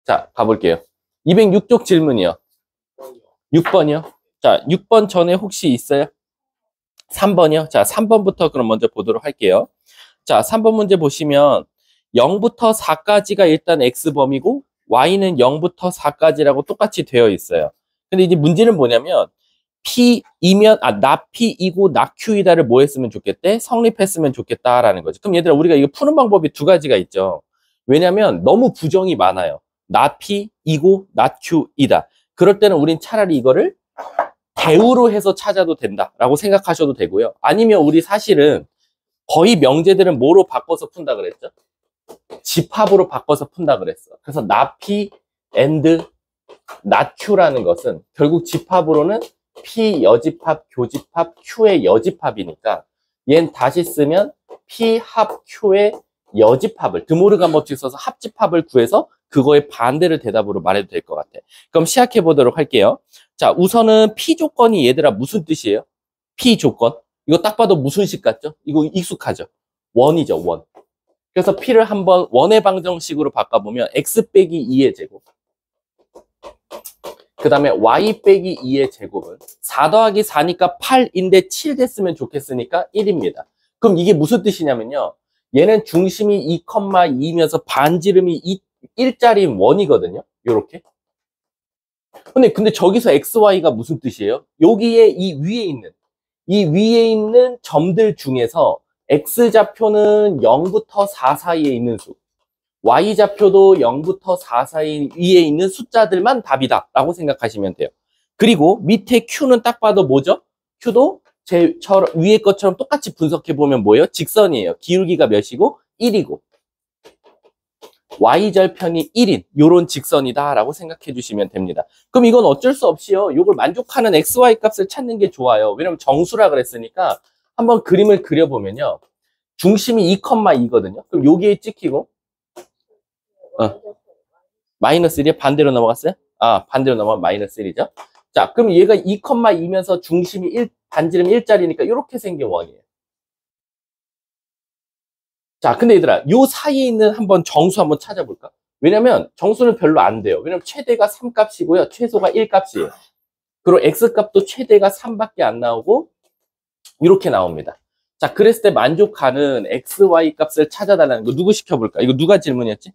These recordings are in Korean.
자, 가볼게요. 206쪽 질문이요. 6번이요. 자, 6번 전에 혹시 있어요? 3번이요. 자, 3번부터 그럼 먼저 보도록 할게요. 자, 3번 문제 보시면 0부터 4까지가 일단 x범위고 y는 0부터 4까지라고 똑같이 되어 있어요. 근데 이제 문제는 뭐냐면 p이면 나 p이고 나 q이다를 뭐 했으면 좋겠대? 성립했으면 좋겠다라는 거지. 그럼 얘들아 우리가 이거 푸는 방법이 두 가지가 있죠. 왜냐면 너무 부정이 많아요. 나 p이고 나 q이다. 그럴 때는 우린 차라리 이거를 대우로 해서 찾아도 된다라고 생각하셔도 되고요. 아니면 우리 사실은 거의 명제들은 뭐로 바꿔서 푼다 그랬죠? 집합으로 바꿔서 푼다 그랬어. 그래서 나 P and 나 Q라는 것은 결국 집합으로는 P 여집합, 교집합, Q의 여집합이니까 얘는 다시 쓰면 P 합 Q의 여집합을 드모르간 법칙 써서 합집합을 구해서 그거의 반대를 대답으로 말해도 될 것 같아. 그럼 시작해 보도록 할게요. 자, 우선은 P 조건이 얘들아 무슨 뜻이에요? P 조건. 이거 딱 봐도 무슨 식 같죠? 이거 익숙하죠? 원이죠, 원. 그래서 P를 한번 원의 방정식으로 바꿔보면 x 빼기 2의 제곱. 그 다음에 y 빼기 2의 제곱은 4 더하기 4니까 8인데 7 됐으면 좋겠으니까 1입니다. 그럼 이게 무슨 뜻이냐면요. 얘는 중심이 2,2이면서 반지름이 1짜리인 원이거든요. 요렇게. 근데 저기서 xy가 무슨 뜻이에요? 여기에 이 위에 있는 점들 중에서 x좌표는 0부터 4 사이에 있는 수, y좌표도 0부터 4 사이에 있는 숫자들만 답이다 라고 생각하시면 돼요. 그리고 밑에 q는 딱 봐도 뭐죠? q도 위에 것처럼 똑같이 분석해보면 뭐예요? 직선이에요. 기울기가 몇이고? 1이고 y절편이 1인 요런 직선이다 라고 생각해 주시면 됩니다. 그럼 이건 어쩔 수 없이요. 이걸 만족하는 xy 값을 찾는 게 좋아요. 왜냐면 정수라 그랬으니까 한번 그림을 그려보면요. 중심이 2,2거든요. 그럼 여기에 찍히고 마이너스 1이 반대로 넘어갔어요? 반대로 넘어가면 마이너스 1이죠. 자, 그럼 얘가 2,2면서 중심이 반지름 1짜리니까 이렇게 생긴 원이에요. 자, 근데 얘들아, 요 사이에 있는 한번 정수 한번 찾아볼까? 왜냐면 정수는 별로 안 돼요. 왜냐면 최대가 3값이고요. 최소가 1값이에요. 그리고 x값도 최대가 3밖에 안 나오고 이렇게 나옵니다. 자, 그랬을 때 만족하는 xy 값을 찾아달라는 거 누구 시켜볼까? 이거 누가 질문이었지?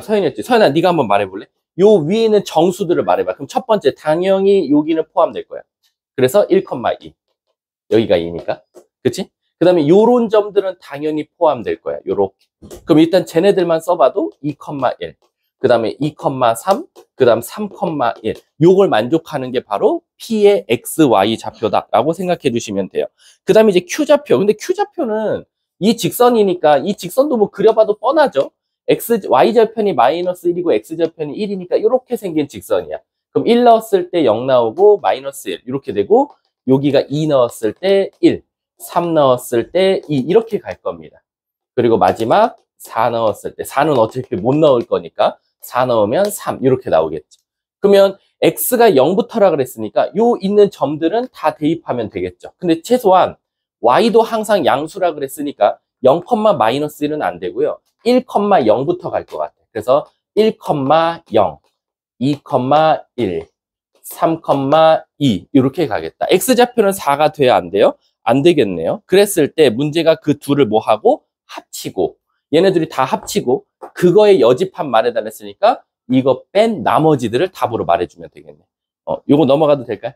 서현이었지. 서현아, 네가 한번 말해볼래? 요 위에 있는 정수들을 말해봐. 그럼 첫 번째, 당연히 여기는 포함될 거야. 그래서 1,2. 여기가 2니까. 그치? 그 다음에 요런 점들은 당연히 포함될 거야. 요렇게. 그럼 일단 쟤네들만 써봐도 2,1. 그 다음에 2,3. 그 다음 3,1. 요걸 만족하는 게 바로 P의 XY 좌표다라고 생각해 주시면 돼요. 그 다음에 이제 Q좌표. 근데 Q좌표는 이 직선이니까 이 직선도 뭐 그려봐도 뻔하죠. Y절편이 마이너스 1이고 X절편이 1이니까 이렇게 생긴 직선이야. 그럼 1 넣었을 때 0 나오고 마이너스 1 이렇게 되고 여기가 2 넣었을 때 1. 3 넣었을 때 2 이렇게 갈 겁니다. 그리고 마지막 4 넣었을 때 4는 어차피 못 넣을 거니까 4 넣으면 3 이렇게 나오겠죠. 그러면 x가 0부터라 그랬으니까 요 있는 점들은 다 대입하면 되겠죠. 근데 최소한 y도 항상 양수라 그랬으니까 0, 마이너스 1은 안 되고요. 1,0부터 갈 것 같아. 그래서 1,0, 2,1, 3,2 이렇게 가겠다. x좌표는 4가 돼야 안 돼요? 안 되겠네요. 그랬을 때 문제가 그 둘을 뭐 하고 합치고 얘네들이 다 합치고 그거의 여집합 말해달랬으니까 이거 뺀 나머지들을 답으로 말해주면 되겠네. 요거 넘어가도 될까요?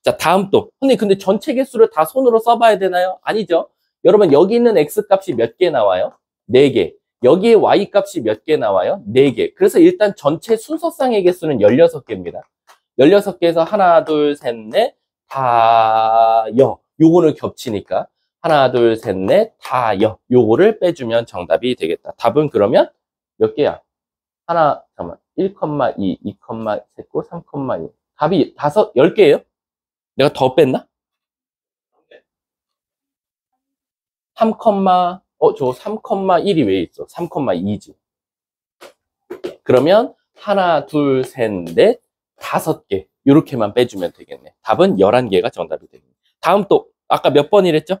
자, 다음 또. 근데 전체 개수를 다 손으로 써봐야 되나요? 아니죠. 여러분 여기 있는 x값이 몇 개 나와요? 4개. 여기에 y값이 몇 개 나와요? 4개. 그래서 일단 전체 순서상의 개수는 16개입니다. 16개에서 하나, 둘, 셋, 넷, 다, 여. 요거는 겹치니까 하나, 둘, 셋, 넷, 다, 여. 요거를 빼주면 정답이 되겠다. 답은 그러면 몇 개야? 하나, 잠깐만. 1,2, 2, 3,2. 답이 10개예요? 내가 더 뺐나? 3, 저거 3,1이 왜 있어? 3,2지. 그러면 하나, 둘, 셋, 넷, 5개. 요렇게만 빼주면 되겠네. 답은 11개가 정답이 되겠네. 다음 또 아까 몇 번이랬죠?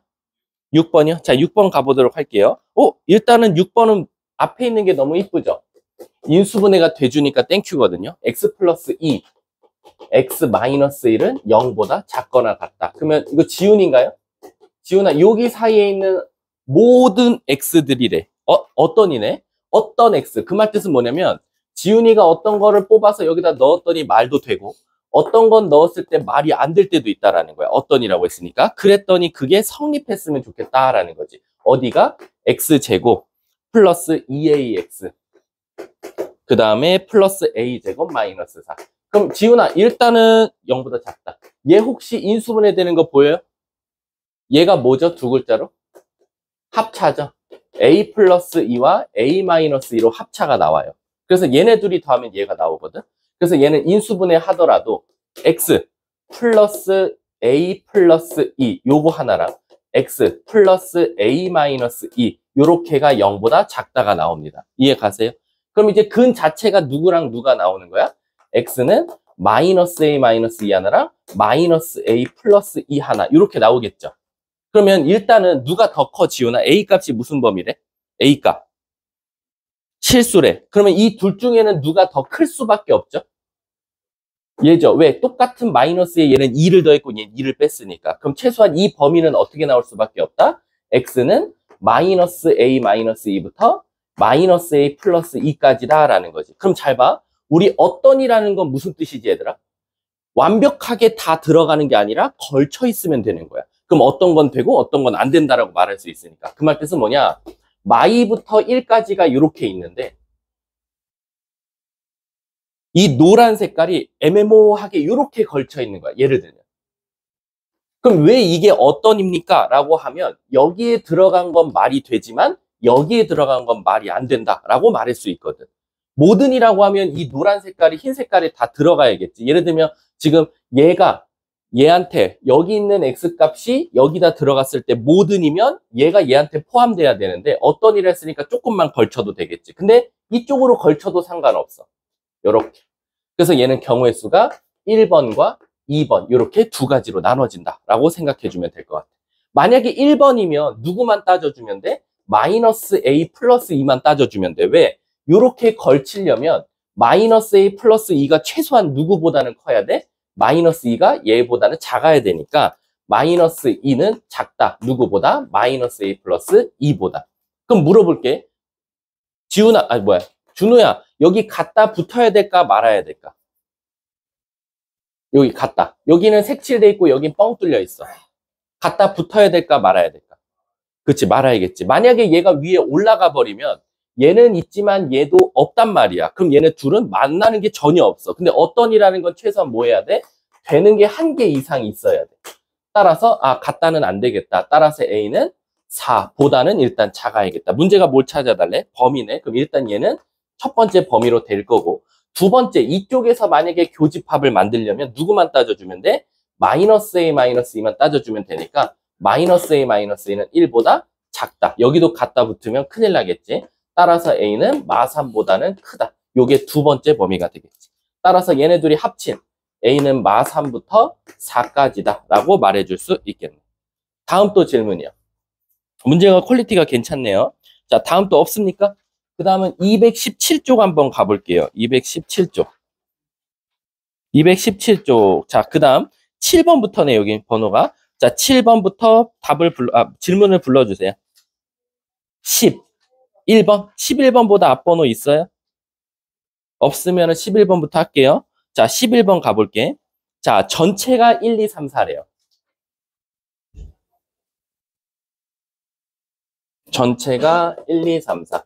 6번이요? 자, 6번 가보도록 할게요. 일단은 6번은 앞에 있는 게 너무 이쁘죠? 인수분해가 돼주니까 땡큐거든요. x 플러스 2, x 마이너스 1은 0보다 작거나 같다. 그러면 이거 지훈인가요? 지훈아, 여기 사이에 있는 모든 x들이래. 어떤 이네? 어떤 x. 그 말 뜻은 뭐냐면 지훈이가 어떤 거를 뽑아서 여기다 넣었더니 말도 되고 어떤 건 넣었을 때 말이 안 될 때도 있다라는 거야. 어떤이라고 했으니까. 그랬더니 그게 성립했으면 좋겠다라는 거지. 어디가? x제곱 플러스 2ax 그 다음에 플러스 a제곱 마이너스 4. 그럼 지훈아, 일단은 0보다 작다. 얘 혹시 인수분해 되는 거 보여요? 얘가 뭐죠? 두 글자로? 합차죠. a 플러스 2와 a 마이너스 2로 합차가 나와요. 그래서 얘네 둘이 더하면 얘가 나오거든. 그래서 얘는 인수분해 하더라도 x 플러스 a 플러스 2 요거 하나랑 x 플러스 a 마이너스 2 요렇게가 0보다 작다가 나옵니다. 이해 가세요? 그럼 이제 근 자체가 누구랑 누가 나오는 거야? x는 마이너스 a 마이너스 2 하나랑 마이너스 a 플러스 2 하나 이렇게 나오겠죠. 그러면 일단은 누가 더 커, 지훈아? a 값이 무슨 범위래? a 값 실수래. 그러면 이 둘 중에는 누가 더 클 수밖에 없죠? 얘죠. 왜? 똑같은 마이너스에 얘는 2를 더했고 얘는 2를 뺐으니까. 그럼 최소한 이 범위는 어떻게 나올 수밖에 없다? x는 마이너스 a 마이너스 2부터 마이너스 a 플러스 2까지다 라는 거지. 그럼 잘 봐. 우리 어떤이라는 건 무슨 뜻이지, 얘들아? 완벽하게 다 들어가는 게 아니라 걸쳐 있으면 되는 거야. 그럼 어떤 건 되고 어떤 건 안 된다라고 말할 수 있으니까. 그 말 뜻은 뭐냐? 마이부터 1까지가 이렇게 있는데 이 노란 색깔이 애매모호하게 이렇게 걸쳐 있는 거야. 예를 들면. 그럼 왜 이게 어떤입니까? 라고 하면 여기에 들어간 건 말이 되지만 여기에 들어간 건 말이 안 된다라고 말할 수 있거든. 모든이라고 하면 이 노란 색깔이 흰 색깔에 다 들어가야겠지. 예를 들면 지금 얘가 얘한테 여기 있는 x 값이 여기다 들어갔을 때 모든이면 얘가 얘한테 포함돼야 되는데 어떤이라 했으니까 조금만 걸쳐도 되겠지. 근데 이쪽으로 걸쳐도 상관없어. 요렇게. 그래서 얘는 경우의 수가 1번과 2번 이렇게 두 가지로 나눠진다라고 생각해 주면 될 것 같아. 만약에 1번이면 누구만 따져주면 돼? 마이너스 a 플러스 2만 따져주면 돼. 왜? 이렇게 걸치려면 마이너스 a 플러스 2가 최소한 누구보다는 커야 돼? 마이너스 2가 얘보다는 작아야 되니까 마이너스 2는 작다. 누구보다? 마이너스 a 플러스 2보다. 그럼 물어볼게. 지훈아, 아니 뭐야. 준호야, 여기 갖다 붙어야 될까 말아야 될까? 여기 갖다. 여기는 색칠돼 있고 여긴 뻥 뚫려 있어. 갖다 붙어야 될까 말아야 될까? 그치, 말아야겠지. 만약에 얘가 위에 올라가 버리면 얘는 있지만 얘도 없단 말이야. 그럼 얘네 둘은 만나는 게 전혀 없어. 근데 어떤이라는 건 최소한 뭐 해야 돼? 되는 게 한 개 이상 있어야 돼. 따라서 갖다는 안 되겠다. 따라서 A는 4보다는 일단 작아야겠다. 문제가 뭘 찾아달래? 범위네. 그럼 일단 얘는 첫 번째 범위로 될 거고 두 번째 이쪽에서 만약에 교집합을 만들려면 누구만 따져주면 돼? 마이너스 A 마이너스 2만 따져주면 되니까 마이너스 A 마이너스 2는 1보다 작다. 여기도 갖다 붙으면 큰일 나겠지. 따라서 A는 마3보다는 크다. 요게 두 번째 범위가 되겠지. 따라서 얘네 둘이 합친 A는 마3부터 4까지다 라고 말해줄 수 있겠네. 다음 또 질문이요. 문제가 퀄리티가 괜찮네요. 자, 다음 또 없습니까? 그 다음은 217쪽 한번 가볼게요. 217쪽. 217쪽. 자, 그 다음 7번부터네, 여기 번호가. 자, 7번부터 질문을 불러주세요. 11번. 11번보다 앞번호 있어요? 없으면 11번부터 할게요. 자, 11번 가볼게. 자, 전체가 1, 2, 3, 4래요. 전체가 1, 2, 3, 4.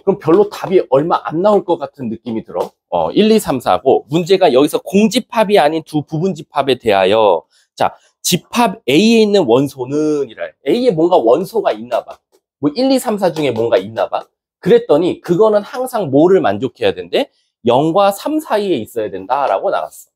그럼 별로 답이 얼마 안 나올 것 같은 느낌이 들어. 1, 2, 3, 4고 문제가 여기서 공집합이 아닌 두 부분집합에 대하여 자, 집합 A에 있는 원소는 이래. A에 뭔가 원소가 있나 봐. 뭐 1, 2, 3, 4 중에 뭔가 있나 봐. 그랬더니 그거는 항상 뭐를 만족해야 된대? 0과 3 사이에 있어야 된다라고 나왔어.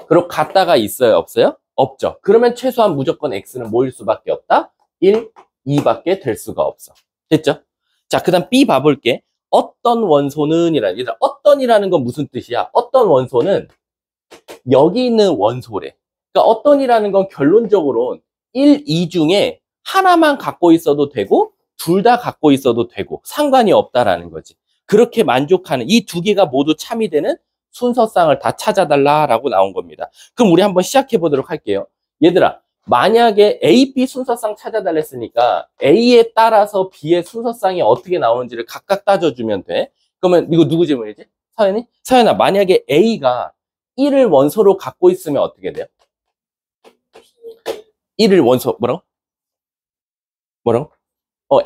그리고 같다가 있어요? 없어요? 없죠. 그러면 최소한 무조건 X는 뭐일 수밖에 없다? 1, 2밖에 될 수가 없어. 됐죠? 자, 그 다음 B 봐볼게. 어떤 원소는 이라. 어떤이라는 건 무슨 뜻이야? 어떤 원소는 여기 있는 원소래. 그러니까 어떤이라는 건 결론적으로 1, 2 중에 하나만 갖고 있어도 되고 둘 다 갖고 있어도 되고 상관이 없다라는 거지. 그렇게 만족하는 이 두 개가 모두 참이 되는 순서쌍을 다 찾아달라라고 나온 겁니다. 그럼 우리 한번 시작해 보도록 할게요. 얘들아, 만약에 A, B 순서쌍 찾아달랬으니까 A에 따라서 B의 순서쌍이 어떻게 나오는지를 각각 따져주면 돼. 그러면 이거 누구 질문이지? 서연이? 서연아, 만약에 A가 1을 원소로 갖고 있으면 어떻게 돼요? 1을 원소, 뭐라고? 뭐라고?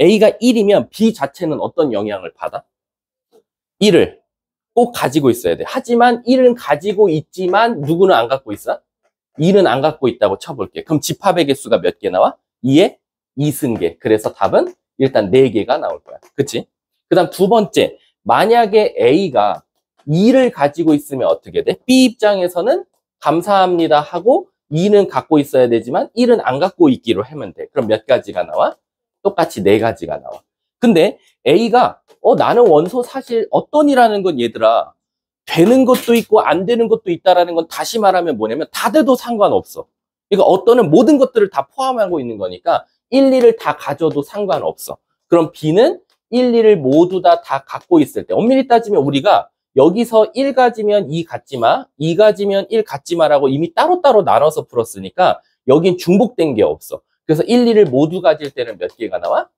A가 1이면 B 자체는 어떤 영향을 받아? 1을 꼭 가지고 있어야 돼. 하지만 1은 가지고 있지만 누구는 안 갖고 있어? 1은 안 갖고 있다고 쳐볼게. 그럼 집합의 개수가 몇 개 나와? 2에 2승계. 그래서 답은 일단 4개가 나올 거야. 그치? 그 다음 두 번째, 만약에 A가 2를 가지고 있으면 어떻게 돼? B 입장에서는 감사합니다 하고 2는 갖고 있어야 되지만 1은 안 갖고 있기로 하면 돼. 그럼 몇 가지가 나와? 똑같이 4가지가 나와. 근데 A가 나는 원소 사실 어떤이라는 건 얘들아 되는 것도 있고 안 되는 것도 있다라는 건 다시 말하면 뭐냐면 다 돼도 상관없어. 그러니까 어떤은 모든 것들을 다 포함하고 있는 거니까 1, 2를 다 가져도 상관없어. 그럼 B는 1, 2를 모두 다 갖고 있을 때 엄밀히 따지면 우리가 여기서 1 가지면 2 갖지 마, 2 가지면 1 갖지 마라고 이미 따로따로 나눠서 풀었으니까 여긴 중복된 게 없어. 그래서 1, 2를 모두 가질 때는 몇 개가 나와?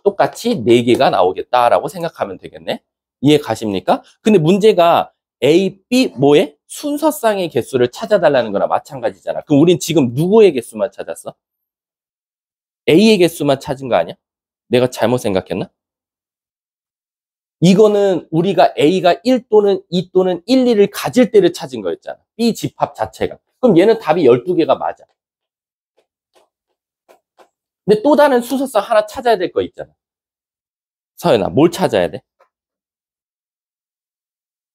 똑같이 4개가 나오겠다라고 생각하면 되겠네. 이해 가십니까? 근데 문제가 A, B 뭐에? 순서쌍의 개수를 찾아달라는 거나 마찬가지잖아. 그럼 우린 지금 누구의 개수만 찾았어? A의 개수만 찾은 거 아니야? 내가 잘못 생각했나? 이거는 우리가 A가 1 또는 2 또는 1, 2를 가질 때를 찾은 거였잖아. B 집합 자체가. 그럼 얘는 답이 12개가 맞아. 근데 또 다른 순서쌍 하나 찾아야 될 거 있잖아. 서연아, 뭘 찾아야 돼?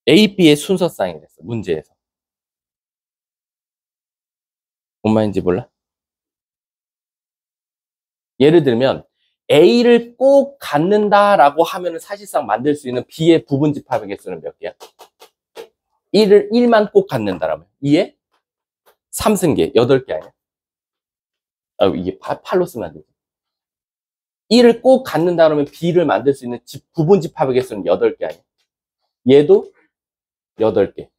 A, B의 순서쌍이 됐어, 문제에서. 뭔 말인지 몰라? 예를 들면 A를 꼭 갖는다라고 하면 사실상 만들 수 있는 B의 부분 집합의 개수는 몇 개야? 1만 꼭 갖는다라면 2에 3승계, 8개 아니야? 이게 8로 쓰면 안 되지. 1을 꼭 갖는다 그러면 B를 만들 수 있는 부분 집합의 개수는 8개 아니야? 얘도 8개.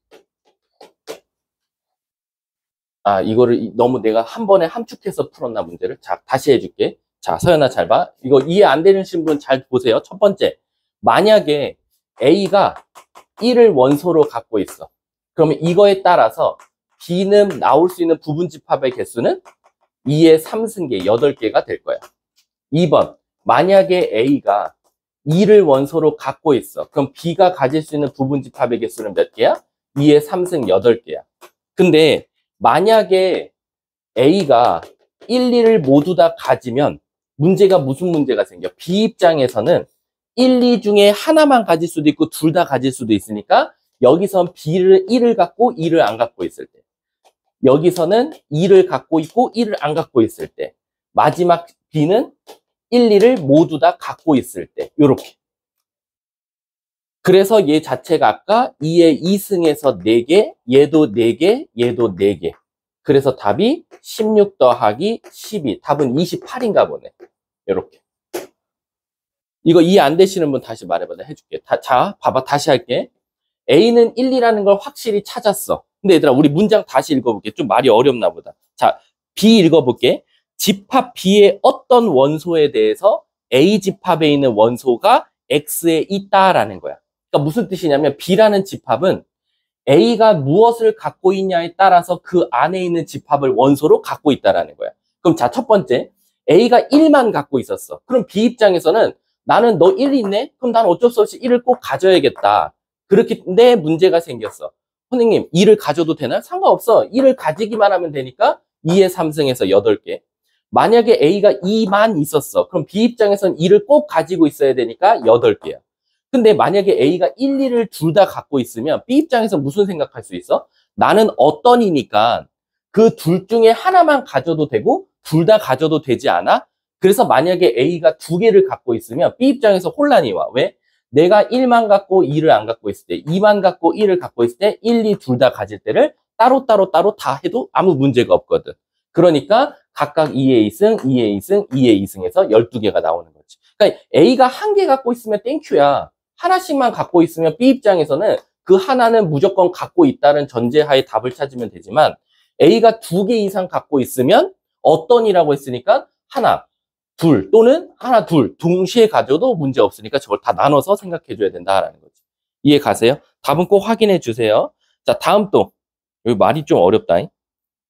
이거를 너무 내가 한 번에 함축해서 풀었나 문제를? 자, 다시 해줄게. 자, 서연아 잘 봐. 이거 이해 안 되는 분 잘 보세요. 첫 번째, 만약에 A가 1을 원소로 갖고 있어. 그러면 이거에 따라서 B는 나올 수 있는 부분 집합의 개수는 2의 3승계, 8개가 될 거야. 2번, 만약에 A가 2를 원소로 갖고 있어. 그럼 B가 가질 수 있는 부분 집합의 개수는 몇 개야? 2의 3승 8개야. 근데 만약에 A가 1, 2를 모두 다 가지면 문제가 무슨 문제가 생겨? B 입장에서는 1, 2 중에 하나만 가질 수도 있고 둘 다 가질 수도 있으니까 여기선 B를 1을 갖고 2를 안 갖고 있을 때, 여기서는 2를 갖고 있고 1을 안 갖고 있을 때, 마지막 B는 1, 2를 모두 다 갖고 있을 때, 요렇게. 그래서 얘 자체가 아까 2의 2승에서 4개, 얘도 4개, 얘도 4개. 그래서 답이 16 더하기 12. 답은 28인가 보네. 요렇게. 이거 이해 안 되시는 분 다시 말해봐. 내가 해줄게. 자, 봐봐. 다시 할게. A는 1, 2라는 걸 확실히 찾았어. 근데 얘들아, 우리 문장 다시 읽어볼게. 좀 말이 어렵나 보다. 자, B 읽어볼게. 집합 B의 어떤 원소에 대해서 A 집합에 있는 원소가 X에 있다라는 거야. 그러니까 무슨 뜻이냐면 B라는 집합은 A가 무엇을 갖고 있냐에 따라서 그 안에 있는 집합을 원소로 갖고 있다라는 거야. 그럼 자, 첫 번째, A가 1만 갖고 있었어. 그럼 B 입장에서는 나는 너 1 있네? 그럼 나는 어쩔 수 없이 1을 꼭 가져야겠다. 그렇기 때문에 문제가 생겼어. 선생님, 2를 가져도 되나? 상관없어. 1을 가지기만 하면 되니까 2의 3승에서 8개. 만약에 A가 2만 있었어. 그럼 B 입장에서는 2를 꼭 가지고 있어야 되니까 8개야. 근데 만약에 A가 1, 2를 둘 다 갖고 있으면 B 입장에서 무슨 생각할 수 있어? 나는 어떤이니까 그 둘 중에 하나만 가져도 되고 둘 다 가져도 되지 않아? 그래서 만약에 A가 2개를 갖고 있으면 B 입장에서 혼란이 와. 왜? 내가 1만 갖고 2를 안 갖고 있을 때, 2만 갖고 1을 갖고 있을 때 1, 2 둘 다 가질 때를 따로 다 해도 아무 문제가 없거든. 그러니까 각각 2의 2승, 2의 2승, 2의 2승에서 12개가 나오는 거지. 그러니까 A가 한 개 갖고 있으면 땡큐야. 하나씩만 갖고 있으면 B 입장에서는 그 하나는 무조건 갖고 있다는 전제하에 답을 찾으면 되지만 A가 두 개 이상 갖고 있으면 어떤이라고 했으니까 하나, 둘 또는 하나, 둘 동시에 가져도 문제 없으니까 저걸 다 나눠서 생각해 줘야 된다라는 거지. 이해 가세요? 답은 꼭 확인해 주세요. 자, 다음 또 여기 말이 좀 어렵다.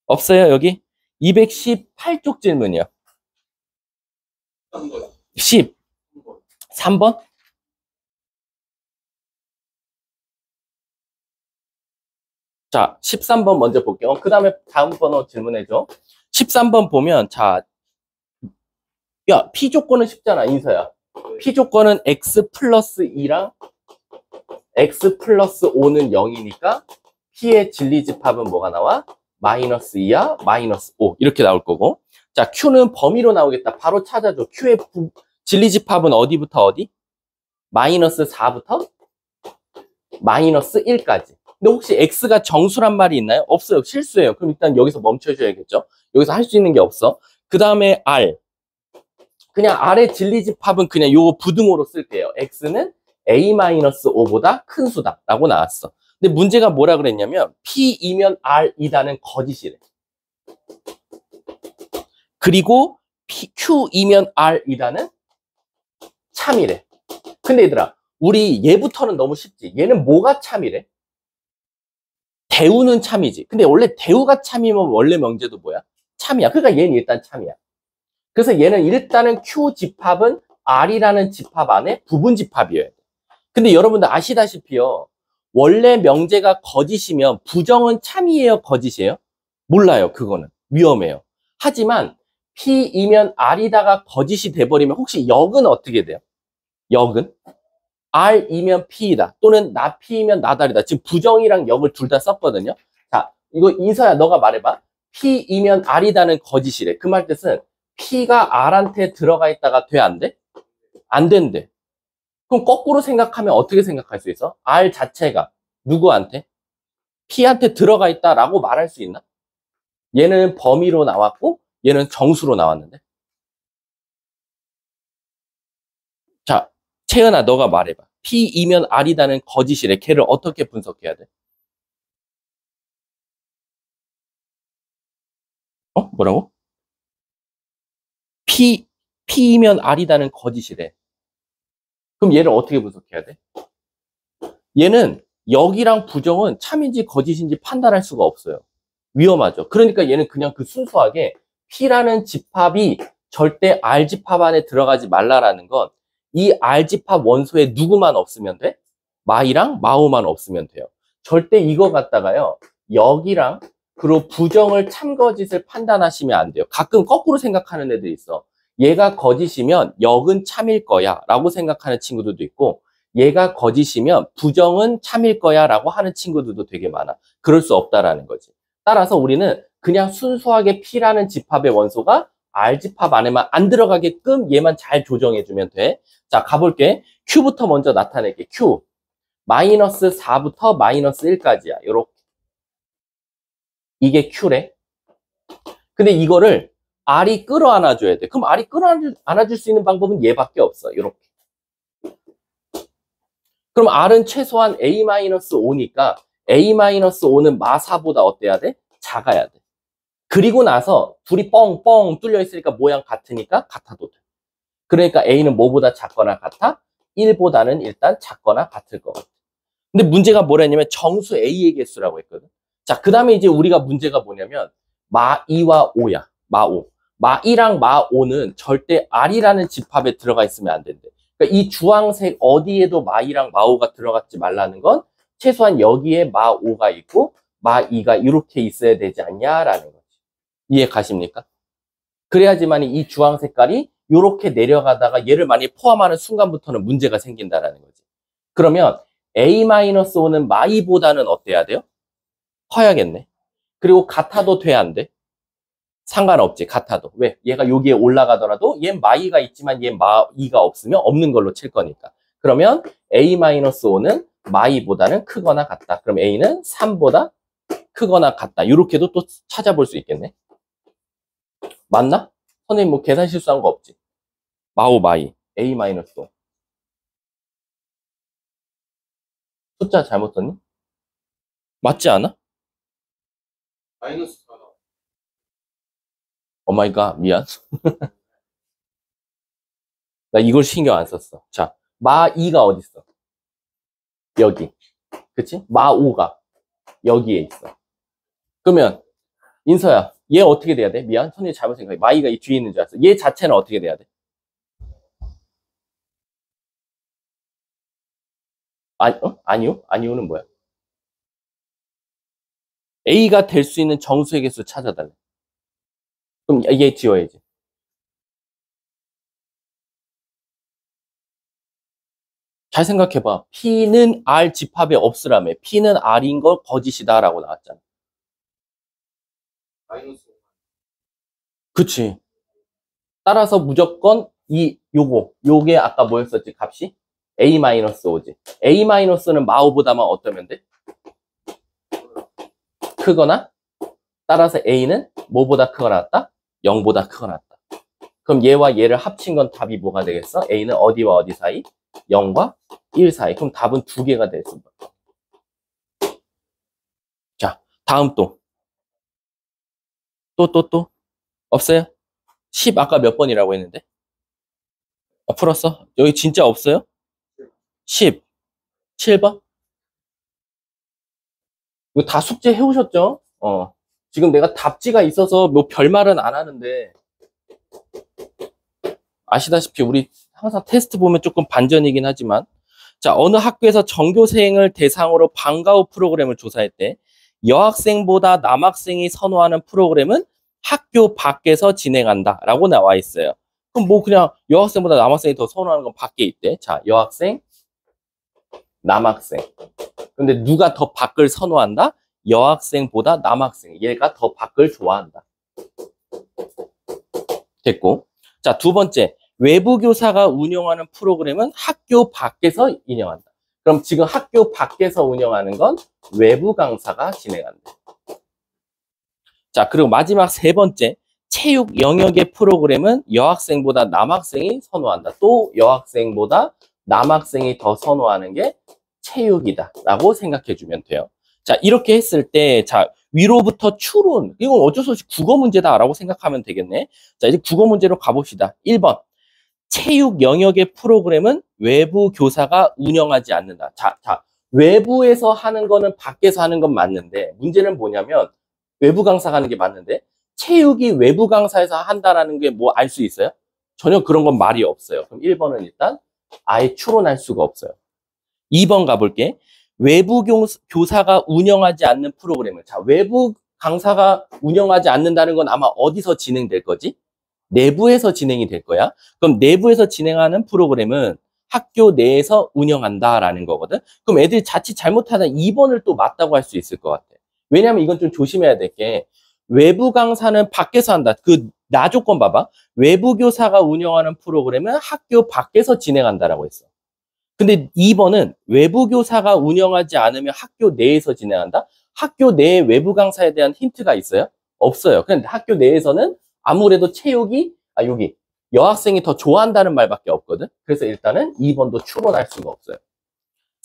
없어요, 여기? 218쪽 질문이요. 10. 3번? 자, 13번 먼저 볼게요. 그 다음에 다음 번호 질문해줘. 13번 보면, 자, 야, P 조건은 쉽잖아, 인서야. P 조건은 X 플러스 2랑 X 플러스 5는 0이니까 P의 진리집합은 뭐가 나와? 마이너스 2야, 마이너스 5. 이렇게 나올 거고. 자, Q는 범위로 나오겠다. 바로 찾아줘. Q의 진리집합은 어디부터 어디? 마이너스 4부터 마이너스 1까지. 근데 혹시 X가 정수란 말이 있나요? 없어요. 실수예요. 그럼 일단 여기서 멈춰줘야겠죠. 여기서 할 수 있는 게 없어. 그 다음에 R. 그냥 R의 진리집합은 그냥 요 부등호로 쓸게요. X는 A-5보다 큰 수다 라고 나왔어. 근데 문제가 뭐라 그랬냐면 P이면 R이다는 거짓이래. 그리고 Q이면 R이다는 참이래. 근데 얘들아, 우리 얘부터는 너무 쉽지. 얘는 뭐가 참이래? 대우는 참이지. 근데 원래 대우가 참이면 원래 명제도 뭐야? 참이야. 그러니까 얘는 일단 참이야. 그래서 얘는 일단은 Q 집합은 R이라는 집합 안에 부분 집합이어야 돼. 근데 여러분들 아시다시피요. 원래 명제가 거짓이면 부정은 참이에요, 거짓이에요? 몰라요, 그거는. 위험해요. 하지만 P이면 R이다가 거짓이 돼버리면 혹시 역은 어떻게 돼요? 역은? R이면 P이다. 또는 나 P이면 나다리다. 지금 부정이랑 역을 둘 다 썼거든요. 자, 이거 인서야, 너가 말해봐. P이면 R이다는 거짓이래. 그 말 뜻은 P가 R한테 들어가 있다가 돼, 안 돼? 안 된대. 그럼 거꾸로 생각하면 어떻게 생각할 수 있어? R 자체가 누구한테? P한테 들어가 있다라고 말할 수 있나? 얘는 범위로 나왔고 얘는 정수로 나왔는데. 자, 채은아, 너가 말해봐. P이면 R이다는 거짓이래. 걔를 어떻게 분석해야 돼? 뭐라고? P이면 R이다는 거짓이래. 그럼 얘를 어떻게 분석해야 돼? 얘는 역이랑 부정은 참인지 거짓인지 판단할 수가 없어요. 위험하죠. 그러니까 얘는 그냥 그 순수하게 P라는 집합이 절대 R 집합 안에 들어가지 말라라는 건 이 R 집합 원소에 누구만 없으면 돼? 마이랑 마오만 없으면 돼요. 절대 이거 갖다가요. 역이랑 그리고 부정을 참거짓을 판단하시면 안 돼요. 가끔 거꾸로 생각하는 애들이 있어. 얘가 거짓이면 역은 참일 거야 라고 생각하는 친구들도 있고 얘가 거짓이면 부정은 참일 거야 라고 하는 친구들도 되게 많아. 그럴 수 없다라는 거지. 따라서 우리는 그냥 순수하게 P라는 집합의 원소가 R 집합 안에만 안 들어가게끔 얘만 잘 조정해주면 돼. 자, 가볼게. Q부터 먼저 나타낼게. Q. 마이너스 4부터 마이너스 1까지야. 요렇게. 이게 Q래. 근데 이거를 R이 끌어안아줘야 돼. 그럼 R이 끌어안아줄 수 있는 방법은 얘밖에 없어. 요렇게. 그럼 R은 최소한 A-5니까 A-5는 마4보다 어때야 돼? 작아야 돼. 그리고 나서 둘이 뻥뻥 뚫려 있으니까 모양 같으니까 같아도 돼. 그러니까 A는 뭐보다 작거나 같아? 1보다는 일단 작거나 같을 것 같아. 근데 문제가 뭐라냐면 정수 A의 개수라고 했거든. 자, 그 다음에 이제 우리가 문제가 뭐냐면 마2와 5야. 마5. 마2랑 마5는 절대 R이라는 집합에 들어가 있으면 안 된대. 그러니까 이 주황색 어디에도 마2랑 마5가 들어갔지 말라는 건 최소한 여기에 마5가 있고 마2가 이렇게 있어야 되지 않냐라는 거지. 이해 가십니까? 그래야지만 이 주황 색깔이 이렇게 내려가다가 얘를 많이 포함하는 순간부터는 문제가 생긴다라는 거지. 그러면 A-5는 마2보다는 어때야 돼요? 커야겠네. 그리고 같아도 돼, 안 돼? 상관없지, 같아도. 왜? 얘가 여기에 올라가더라도 얘 마2가 있지만 얘 마2가 없으면 없는 걸로 칠 거니까. 그러면 A-5는 마2보다는 크거나 같다. 그럼 A는 3보다 크거나 같다. 이렇게도 또 찾아볼 수 있겠네. 맞나? 선생님 뭐 계산 실수한 거 없지? 마오 마이. A 마이너스 5. 숫자 잘못 썼니? 맞지 않아? 마이너스 4. 오마이갓, 미안. 나 이걸 신경 안 썼어. 자, 마 2가 어디 있어? 여기. 그치? 마 5가 여기에 있어. 그러면 인서야, 얘 어떻게 돼야 돼? 미안, 선생님 잘못 생각해. 마 2가 이 뒤에 있는 줄 알았어. 얘 자체는 어떻게 돼야 돼? 아니요? 아니요는 뭐야? A가 될 수 있는 정수의 개수 찾아달래. 그럼 얘 지워야지. 잘 생각해봐. P는 R 집합에 없으라며. P는 R인 거 거짓이다 라고 나왔잖아. 마이너스 5. 그치. 따라서 무조건 요게 아까 뭐였었지, 값이? A-5지. A-는 마오보다만 어떠면 돼? 크거나, 따라서 A는 뭐보다 크거나 같다? 0보다 크거나 같다. 그럼 얘와 얘를 합친 건 답이 뭐가 되겠어? A는 어디와 어디 사이? 0과 1 사이. 그럼 답은 두 개가 됐습니다. 자, 다음 또. 없어요? 10 아까 몇 번이라고 했는데? 풀었어? 여기 진짜 없어요? 10. 7번? 이거 다 숙제 해오셨죠? 지금 내가 답지가 있어서 뭐 별말은 안 하는데, 아시다시피 우리 항상 테스트 보면 조금 반전이긴 하지만, 자, 어느 학교에서 전교생을 대상으로 방과 후 프로그램을 조사할 때, 여학생보다 남학생이 선호하는 프로그램은 학교 밖에서 진행한다 라고 나와 있어요. 그럼 뭐 그냥 여학생보다 남학생이 더 선호하는 건 밖에 있대. 자, 여학생, 남학생. 근데 누가 더 밖을 선호한다? 여학생보다 남학생. 얘가 더 밖을 좋아한다. 됐고. 자, 두 번째. 외부 교사가 운영하는 프로그램은 학교 밖에서 운영한다. 그럼 지금 학교 밖에서 운영하는 건 외부 강사가 진행한다. 자, 그리고 마지막 세 번째. 체육 영역의 프로그램은 여학생보다 남학생이 선호한다. 또 여학생보다 남학생이 더 선호하는 게 체육이다 라고 생각해 주면 돼요. 자, 이렇게 했을 때, 자, 위로부터 추론. 이건 어쩔 수 없이 국어 문제다 라고 생각하면 되겠네. 자, 이제 국어 문제로 가봅시다. 1번. 체육 영역의 프로그램은 외부 교사가 운영하지 않는다. 자, 외부에서 하는 거는 밖에서 하는 건 맞는데, 문제는 뭐냐면, 외부 강사가 하는 게 맞는데, 체육이 외부 강사에서 한다라는 게 뭐 알 수 있어요? 전혀 그런 건 말이 없어요. 그럼 1번은 일단 아예 추론할 수가 없어요. 2번 가볼게. 외부 교사가 운영하지 않는 프로그램을. 자, 외부 강사가 운영하지 않는다는 건 아마 어디서 진행될 거지? 내부에서 진행이 될 거야. 그럼 내부에서 진행하는 프로그램은 학교 내에서 운영한다라는 거거든. 그럼 애들이 자칫 잘못하다 2번을 또 맞다고 할 수 있을 것 같아. 왜냐면 이건 좀 조심해야 될 게 외부 강사는 밖에서 한다. 그 나조건 봐봐. 외부 교사가 운영하는 프로그램은 학교 밖에서 진행한다라고 했어. 근데 2번은 외부 교사가 운영하지 않으면 학교 내에서 진행한다? 학교 내에 외부 강사에 대한 힌트가 있어요? 없어요. 그런데 학교 내에서는 아무래도 체육이, 여기, 여학생이 더 좋아한다는 말밖에 없거든? 그래서 일단은 2번도 추론할 수가 없어요.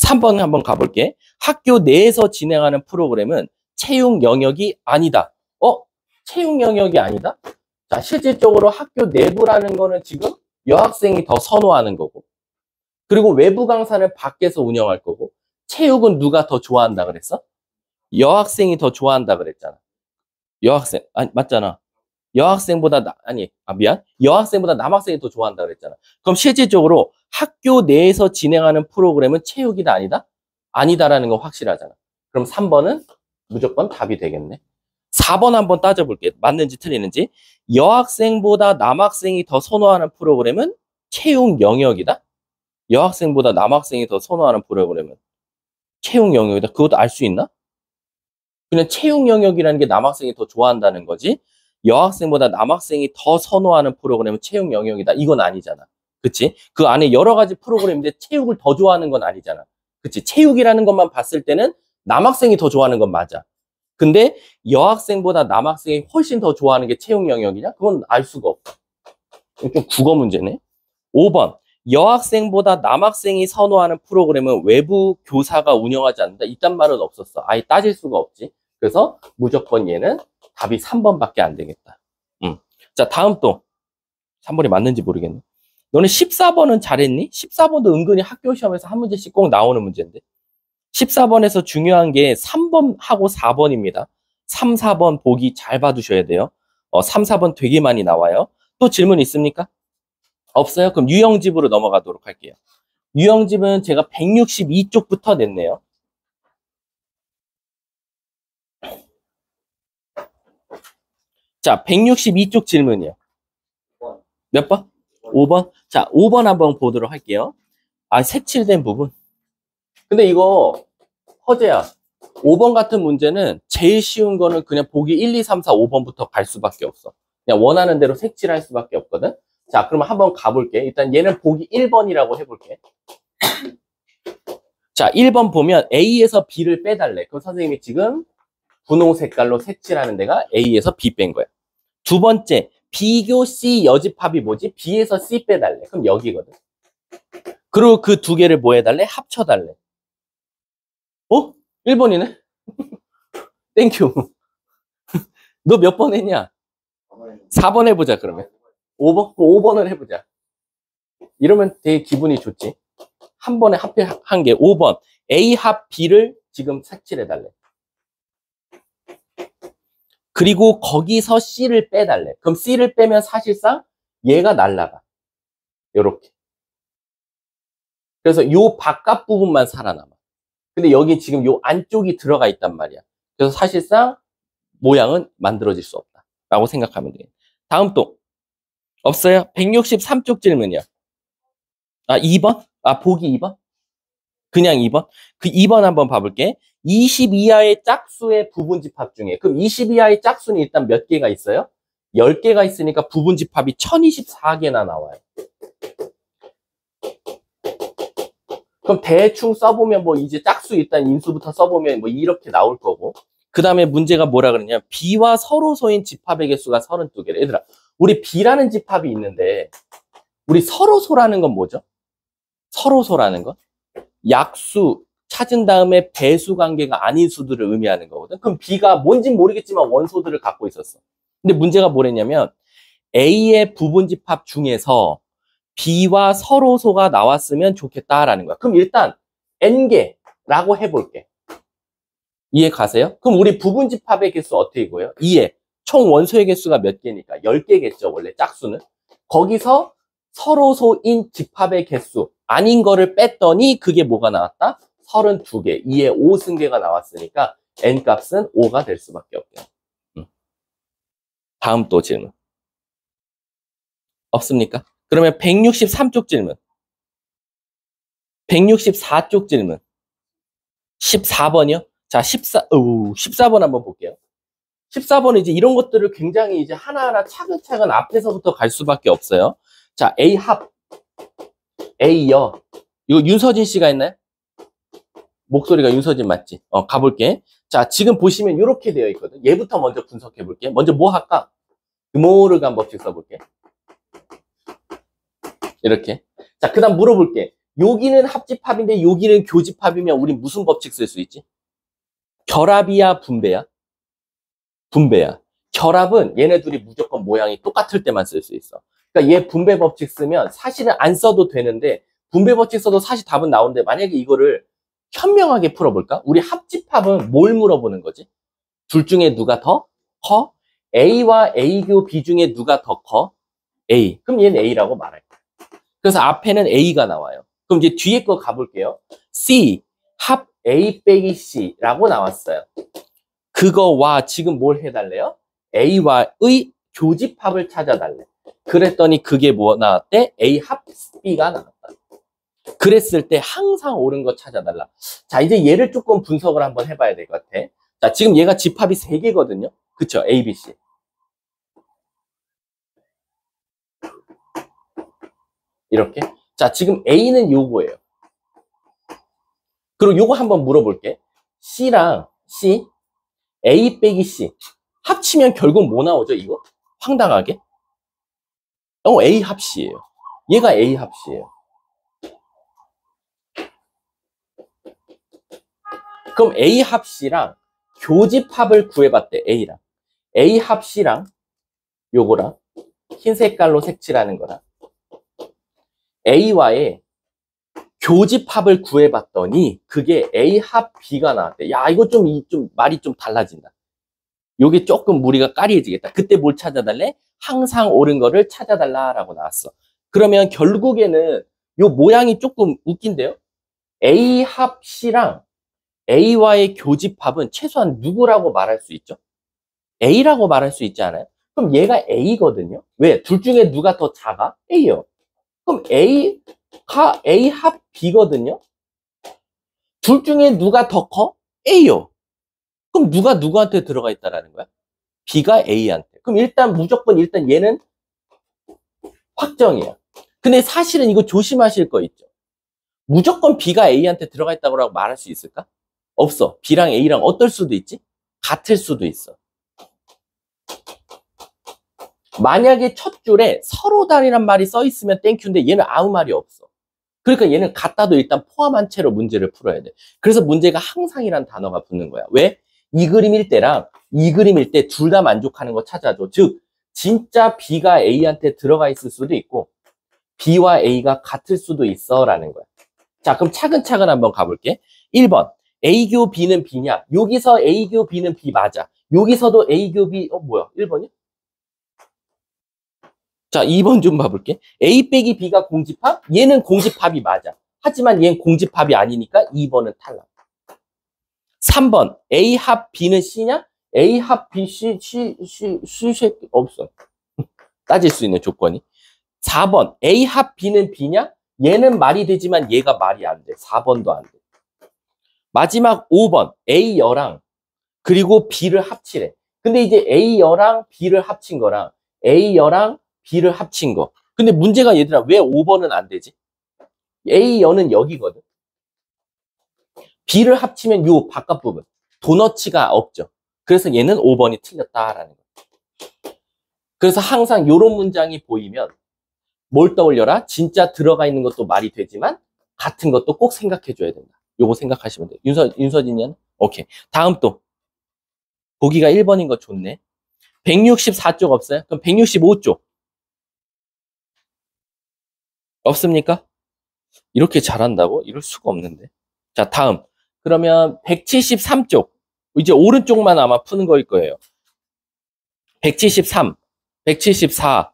3번 한번 가볼게. 학교 내에서 진행하는 프로그램은 체육 영역이 아니다. 체육 영역이 아니다? 자, 실질적으로 학교 내부라는 거는 지금 여학생이 더 선호하는 거고. 그리고 외부 강사는 밖에서 운영할 거고. 체육은 누가 더 좋아한다 그랬어? 여학생이 더 좋아한다 그랬잖아. 여학생, 아니, 맞잖아. 여학생보다 남학생이 더 좋아한다 그랬잖아. 그럼 실질적으로 학교 내에서 진행하는 프로그램은 체육이다 아니다? 아니다라는 건 확실하잖아. 그럼 3번은 무조건 답이 되겠네. 4번 한번 따져볼게. 맞는지 틀리는지. 여학생보다 남학생이 더 선호하는 프로그램은 체육 영역이다? 여학생보다 남학생이 더 선호하는 프로그램은 체육 영역이다. 그것도 알 수 있나? 그냥 체육 영역이라는 게 남학생이 더 좋아한다는 거지. 여학생보다 남학생이 더 선호하는 프로그램은 체육 영역이다. 이건 아니잖아. 그치? 그 안에 여러 가지 프로그램인데 체육을 더 좋아하는 건 아니잖아. 그치? 체육이라는 것만 봤을 때는 남학생이 더 좋아하는 건 맞아. 근데 여학생보다 남학생이 훨씬 더 좋아하는 게 체육 영역이냐? 그건 알 수가 없다. 좀 국어 문제네. 5번. 여학생보다 남학생이 선호하는 프로그램은 외부 교사가 운영하지 않는다. 이딴 말은 없었어. 아예 따질 수가 없지. 그래서 무조건 얘는 답이 3번밖에 안 되겠다. 자, 다음 또 3번이 맞는지 모르겠네. 너네 14번은 잘했니? 14번도 은근히 학교 시험에서 한 문제씩 꼭 나오는 문제인데. 14번에서 중요한 게 3번하고 4번입니다. 3, 4번 보기 잘 봐두셔야 돼요. 3, 4번 되게 많이 나와요. 또 질문 있습니까? 없어요? 그럼 유형집으로 넘어가도록 할게요. 유형집은 제가 162쪽부터 냈네요. 자, 162쪽 질문이요. 몇 번? 5번? 자, 5번 한번 보도록 할게요. 아, 색칠된 부분. 근데 이거 허재야. 5번 같은 문제는 제일 쉬운 거는 그냥 보기 1, 2, 3, 4, 5번부터 갈 수밖에 없어. 그냥 원하는 대로 색칠할 수밖에 없거든. 자, 그러면 한번 가볼게. 일단 얘는 보기 1번이라고 해볼게. 자, 1번 보면 A에서 B를 빼달래. 그럼 선생님이 지금 분홍 색깔로 색칠하는 데가 A에서 B 뺀 거야. 두 번째, 비교 C 여집합이 뭐지? B에서 C 빼달래. 그럼 여기거든. 그리고 그 두 개를 뭐 해달래? 합쳐달래. 1번이네? 땡큐. 너 몇 번 했냐? 4번 해보자, 그러면. 5번? 5번을 해보자. 이러면 되게 기분이 좋지. 한 번에 합한 게 5번. A 합 B를 지금 색칠해달래. 그리고 거기서 C를 빼달래. 그럼 C를 빼면 사실상 얘가 날라가. 요렇게. 그래서 요 바깥 부분만 살아남아. 근데 여기 지금 요 안쪽이 들어가 있단 말이야. 그래서 사실상 모양은 만들어질 수 없다. 라고 생각하면 돼. 다음 또. 없어요? 163쪽 질문이요. 아, 2번? 아, 보기 2번? 그냥 2번? 그 2번 한번 봐볼게. 20 이하의 짝수의 부분집합 중에. 그럼 20 이하의 짝수는 일단 몇 개가 있어요? 10개가 있으니까 부분집합이 1024개나 나와요. 그럼 대충 써보면 뭐 이제 짝수 일단 인수부터 써보면 뭐 이렇게 나올 거고. 그 다음에 문제가 뭐라 그러냐. B와 서로소인 집합의 개수가 32개래. 얘들아, 우리 B라는 집합이 있는데 우리 서로소라는 건 뭐죠? 서로소라는 건? 약수 찾은 다음에 배수 관계가 아닌 수들을 의미하는 거거든. 그럼 B가 뭔진 모르겠지만 원소들을 갖고 있었어. 근데 문제가 뭐랬냐면 A의 부분집합 중에서 B와 서로소가 나왔으면 좋겠다라는 거야. 그럼 일단 N개라고 해볼게. 이해 가세요? 그럼 우리 부분집합의 개수 어떻게 구해요? 2에 총 원소의 개수가 몇 개니까? 10개겠죠, 원래 짝수는. 거기서 서로소인 집합의 개수 아닌 거를 뺐더니 그게 뭐가 나왔다? 32개, 2에 5승계가 나왔으니까 N값은 5가 될 수밖에 없대요. 다음 또 질문. 없습니까? 그러면 163쪽 질문. 164쪽 질문. 14번이요? 자, 14번 한번 볼게요. 14번은 이제 이런 것들을 굉장히 이제 하나하나 차근차근 앞에서부터 갈 수밖에 없어요. 자, A 합, A 여. 이거 윤서진 씨가 했나요? 목소리가 윤서진 맞지? 가볼게. 자, 지금 보시면 이렇게 되어 있거든. 얘부터 먼저 분석해 볼게. 먼저 뭐 할까? 드모르간 법칙 써볼게. 이렇게. 자, 그 다음 물어볼게. 여기는 합집합인데 여기는 교집합이면 우리 무슨 법칙 쓸 수 있지? 결합이야, 분배야? 분배야. 결합은 얘네 둘이 무조건 모양이 똑같을 때만 쓸 수 있어. 그러니까 얘 분배 법칙 쓰면 사실은 안 써도 되는데 분배 법칙 써도 사실 답은 나오는데 만약에 이거를 현명하게 풀어볼까? 우리 합집합은 뭘 물어보는 거지? 둘 중에 누가 더 커? A와 A교 B 중에 누가 더 커? A. 그럼 얘는 A라고 말할 거야. 그래서 앞에는 A가 나와요. 그럼 이제 뒤에 거 가볼게요. C, 합 A 빼기 C라고 나왔어요. 그거와 지금 뭘 해달래요? A와의 교집합을 찾아달래. 그랬더니 그게 뭐 나왔대? A 합 B가 나왔다. 그랬을 때 항상 옳은 거 찾아달라. 자, 이제 얘를 조금 분석을 한번 해봐야 될 것 같아. 자, 지금 얘가 집합이 3개거든요. 그쵸? A, B, C. 이렇게. 자, 지금 A는 요거예요. 그리고 요거 한번 물어볼게. C랑 C, A 빼기 C. 합치면 결국 뭐 나오죠, 이거? 황당하게. A 합 C예요. 얘가 A 합 C예요. 그럼 A 합C랑 교집합을 구해봤대. A랑. A 합C랑 요거랑 흰 색깔로 색칠하는 거랑 A와의 교집합을 구해봤더니 그게 A 합 B가 나왔대. 야, 이거 좀 말이 좀 달라진다. 요게 조금 무리가 까리해지겠다. 그때 뭘 찾아달래? 항상 옳은 거를 찾아달라라고 나왔어. 그러면 결국에는 요 모양이 조금 웃긴데요? A 합 C랑 A와의 교집합은 최소한 누구라고 말할 수 있죠? A라고 말할 수 있지 않아요? 그럼 얘가 A거든요? 왜? 둘 중에 누가 더 작아? A요. 그럼 A가 A 합 B거든요? 둘 중에 누가 더 커? A요. 그럼 누가 누구한테 들어가 있다라는 거야? B가 A한테. 그럼 무조건 얘는 확정이야. 근데 사실은 이거 조심하실 거 있죠. 무조건 B가 A한테 들어가 있다고 말할 수 있을까? 없어. B랑 A랑 어떨 수도 있지? 같을 수도 있어. 만약에 첫 줄에 서로 다르란 말이 써 있으면 땡큐인데 얘는 아무 말이 없어. 그러니까 얘는 같다도 일단 포함한 채로 문제를 풀어야 돼. 그래서 문제가 항상이란 단어가 붙는 거야. 왜? 이 그림일 때랑 이 그림일 때 둘 다 만족하는 거 찾아줘. 즉 진짜 B가 A한테 들어가 있을 수도 있고 B와 A가 같을 수도 있어 라는 거야. 자, 그럼 차근차근 한번 가볼게. 1번 A교 B는 B냐? 여기서 A교 B는 B 맞아. 여기서도 A교 B 뭐야? 1번이야? 자, 2번 좀 봐볼게. A 빼기 B가 공집합? 얘는 공집합이 맞아. 하지만 얘는 공집합이 아니니까 2번은 탈락. 3번 A 합 B는 C냐? A 합 B, C 새끼 없어. 따질 수 있는 조건이. 4번 A 합 B는 B냐? 얘는 말이 되지만 얘가 말이 안 돼. 4번도 안 돼. 마지막 5번 A여랑 그리고 B를 합치래. 근데 이제 A여랑 B를 합친 거랑 A여랑 B를 합친 거. 근데 문제가 얘들아 왜 5번은 안 되지? A여는 여기거든. B를 합치면 요 바깥 부분. 도너츠가 없죠. 그래서 얘는 5번이 틀렸다라는 거. 그래서 항상 요런 문장이 보이면 뭘 떠올려라? 진짜 들어가 있는 것도 말이 되지만 같은 것도 꼭 생각해 줘야 된다. 요거 생각하시면 돼요. 윤서진이는? 오케이. 다음 또. 보기가 1번인 거 좋네. 164쪽 없어요? 그럼 165쪽. 없습니까? 이렇게 잘한다고? 이럴 수가 없는데. 자, 다음. 그러면 173쪽. 이제 오른쪽만 아마 푸는 거일 거예요. 173, 174,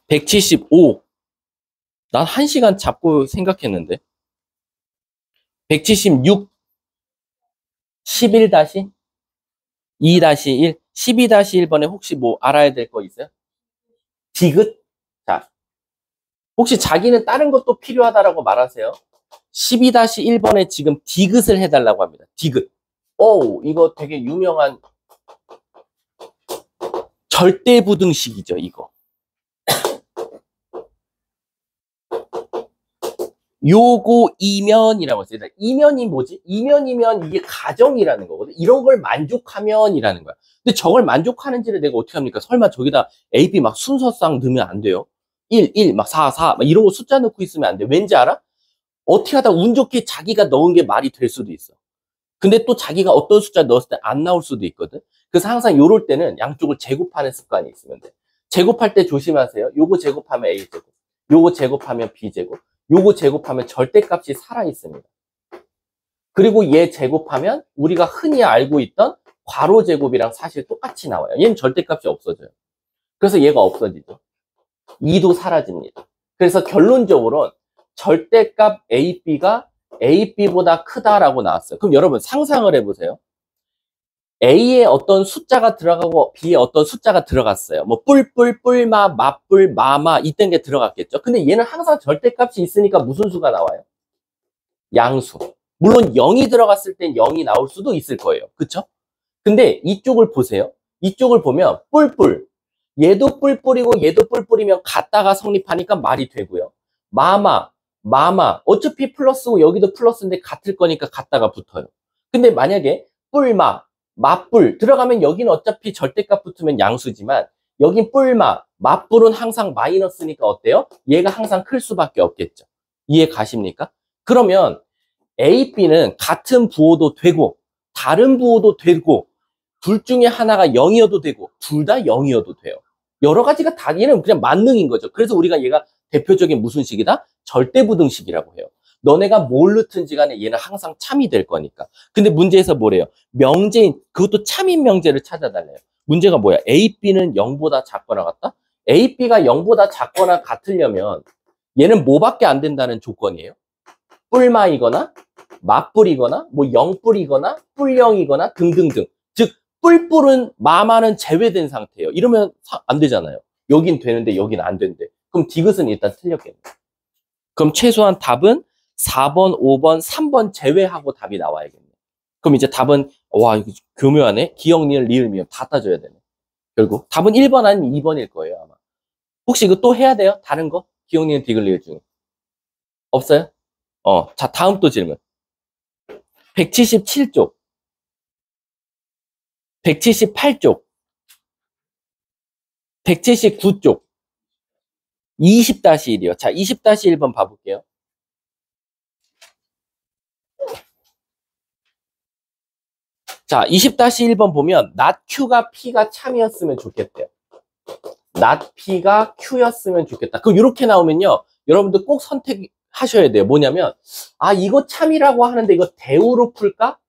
175. 난 1시간 잡고 생각했는데. 176, 11-2-1, 12-1번에 혹시 뭐 알아야 될 거 있어요? 디귿? 자, 혹시 자기는 다른 것도 필요하다라고 말하세요. 12-1번에 지금 디귿을 해달라고 합니다. 디귿. 오, 이거 되게 유명한 절대부등식이죠, 이거. 요거 이면이라고 했어요. 이면이 뭐지? 이면이면 이게 가정이라는 거거든. 이런 걸 만족하면이라는 거야. 근데 저걸 만족하는지를 내가 어떻게 합니까? 설마 저기다 A, B 막 순서상 넣으면 안 돼요? 1, 1, 막 4, 4, 막 이런 거 숫자 넣고 있으면 안 돼. 왠지 알아? 어떻게 하다 운 좋게 자기가 넣은 게 말이 될 수도 있어. 근데 또 자기가 어떤 숫자 넣었을 때 안 나올 수도 있거든. 그래서 항상 요럴 때는 양쪽을 제곱하는 습관이 있으면 돼. 제곱할 때 조심하세요. 요거 제곱하면 A제곱, 요거 제곱하면 B제곱, 요거 제곱하면 절대값이 살아있습니다. 그리고 얘 제곱하면 우리가 흔히 알고 있던 괄호 제곱이랑 사실 똑같이 나와요. 얘는 절대값이 없어져요. 그래서 얘가 없어지죠. 2도 사라집니다. 그래서 결론적으로는 절대값 AB가 AB보다 크다라고 나왔어요. 그럼 여러분 상상을 해보세요. A에 어떤 숫자가 들어가고 B에 어떤 숫자가 들어갔어요. 뭐 뿔뿔, 뿔마, 맞뿔, 마마 이딴 게 들어갔겠죠. 근데 얘는 항상 절대값이 있으니까 무슨 수가 나와요? 양수. 물론 0이 들어갔을 땐 0이 나올 수도 있을 거예요. 그쵸? 근데 이쪽을 보세요. 이쪽을 보면 뿔뿔. 얘도 뿔뿔이고 얘도 뿔뿔이면 같다가 성립하니까 말이 되고요. 마마, 마마. 어차피 플러스고 여기도 플러스인데 같을 거니까 같다가 붙어요. 근데 만약에 뿔마, 맞뿔 들어가면 여기는 어차피 절대값 붙으면 양수지만 여긴 뿔마, 맞뿔은 항상 마이너스니까 어때요? 얘가 항상 클 수밖에 없겠죠. 이해 가십니까? 그러면 A, B는 같은 부호도 되고 다른 부호도 되고 둘 중에 하나가 0이어도 되고 둘 다 0이어도 돼요. 여러 가지가 다 얘는 그냥 만능인 거죠. 그래서 우리가 얘가 대표적인 무슨 식이다? 절대부등식이라고 해요. 너네가 뭘 넣든지 간에 얘는 항상 참이 될 거니까. 근데 문제에서 뭐래요? 명제인, 그것도 참인 명제를 찾아달래요. 문제가 뭐야? A, B는 0보다 작거나 같다? A, B가 0보다 작거나 같으려면 얘는 뭐밖에 안 된다는 조건이에요? 뿔마이거나 맞뿔이거나 뭐 0뿔이거나 뿔0이거나 등등등. 즉 뿔뿔은 마마는 제외된 상태예요. 이러면 안 되잖아요. 여긴 되는데 여긴 안 된대. 그럼 디귿은 일단 틀렸겠네. 그럼 최소한 답은 4번, 5번, 3번 제외하고 답이 나와야겠네. 그럼 이제 답은 와 이거 교묘하네. 기역, 니을, 리을, 미음 다 따져야 되네. 결국 답은 1번 아니면 2번일 거예요 아마. 혹시 이거 또 해야 돼요? 다른 거? 기역, 니은, 디귿, 리을 중에 없어요? 자 다음 또 질문. 177쪽, 178쪽, 179쪽, 20-1이요. 자, 20-1번 봐볼게요. 자, 20-1번 보면 not Q가 P가 참이었으면 좋겠대요. not P가 Q였으면 좋겠다. 그럼 이렇게 나오면요. 여러분들 꼭 선택하셔야 돼요. 뭐냐면 이거 참이라고 하는데 이거 대우로 풀까?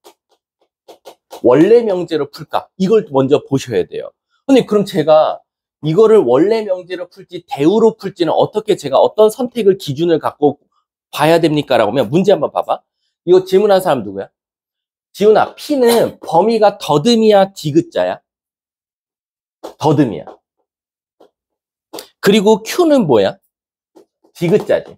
원래 명제로 풀까? 이걸 먼저 보셔야 돼요. 근데 그럼 제가 이거를 원래 명제로 풀지 대우로 풀지는 어떻게 제가 어떤 선택을 기준을 갖고 봐야 됩니까? 라고 하면 문제 한번 봐봐. 이거 질문한 사람 누구야? 지훈아, P는 범위가 더듬이야 디귿자야? 더듬이야. 그리고 Q는 뭐야? 디귿자지.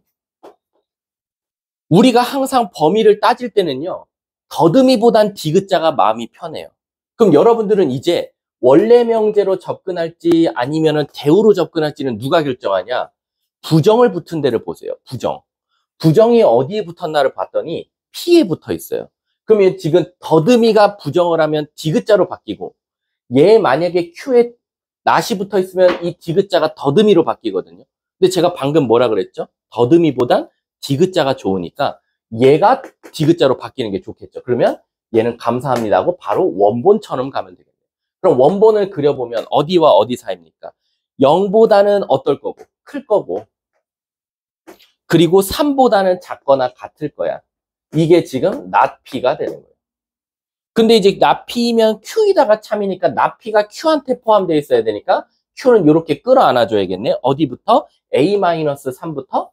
우리가 항상 범위를 따질 때는요. 더듬이보단 디귿자가 마음이 편해요. 그럼 여러분들은 이제 원래 명제로 접근할지 아니면은 대우로 접근할지는 누가 결정하냐? 부정을 붙은 데를 보세요. 부정. 부정이 어디에 붙었나를 봤더니 P에 붙어 있어요. 그러면 지금 더듬이가 부정을 하면 디귿자로 바뀌고 얘 만약에 Q에 낫이 붙어 있으면 이 디귿자가 더듬이로 바뀌거든요. 근데 제가 방금 뭐라 그랬죠? 더듬이보단 디귿자가 좋으니까 얘가 디귿자로 바뀌는 게 좋겠죠. 그러면 얘는 감사합니다 하고 바로 원본처럼 가면 되겠네요. 그럼 원본을 그려보면 어디와 어디 사이입니까? 0보다는 어떨 거고? 클 거고. 그리고 3보다는 작거나 같을 거야. 이게 지금 not P가 되는 거예요. 근데 이제 not P면 Q이다가 참이니까 not P가 Q한테 포함되어 있어야 되니까 Q는 이렇게 끌어안아줘야겠네. 어디부터? A-3부터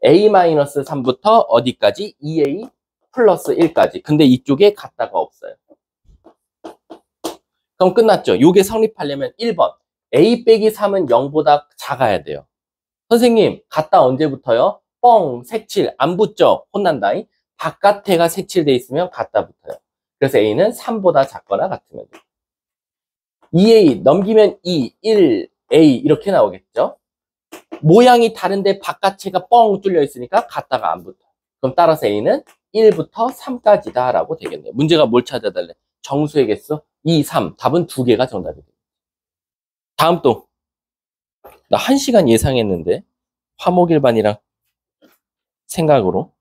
A-3부터 어디까지? 2A 플러스 1까지. 근데 이쪽에 같다가 없어요. 그럼 끝났죠. 요게 성립하려면 1번. A 빼기 3은 0보다 작아야 돼요. 선생님, 같다 언제부터요? 뻥, 색칠, 안 붙죠? 혼난다잉. 바깥에가 색칠돼 있으면 같다 붙어요. 그래서 A는 3보다 작거나 같으면 돼요. 2A 넘기면 2, 1, A 이렇게 나오겠죠? 모양이 다른데 바깥체가 뻥 뚫려 있으니까 같다가 안 붙어. 그럼 따라서 A는 1부터 3까지다 라고 되겠네요. 문제가 뭘 찾아달래? 정수의 개수 2, 3. 답은 2개가 정답이 돼요. 다음 또. 나 1시간 예상했는데 화목일반이랑 생각으로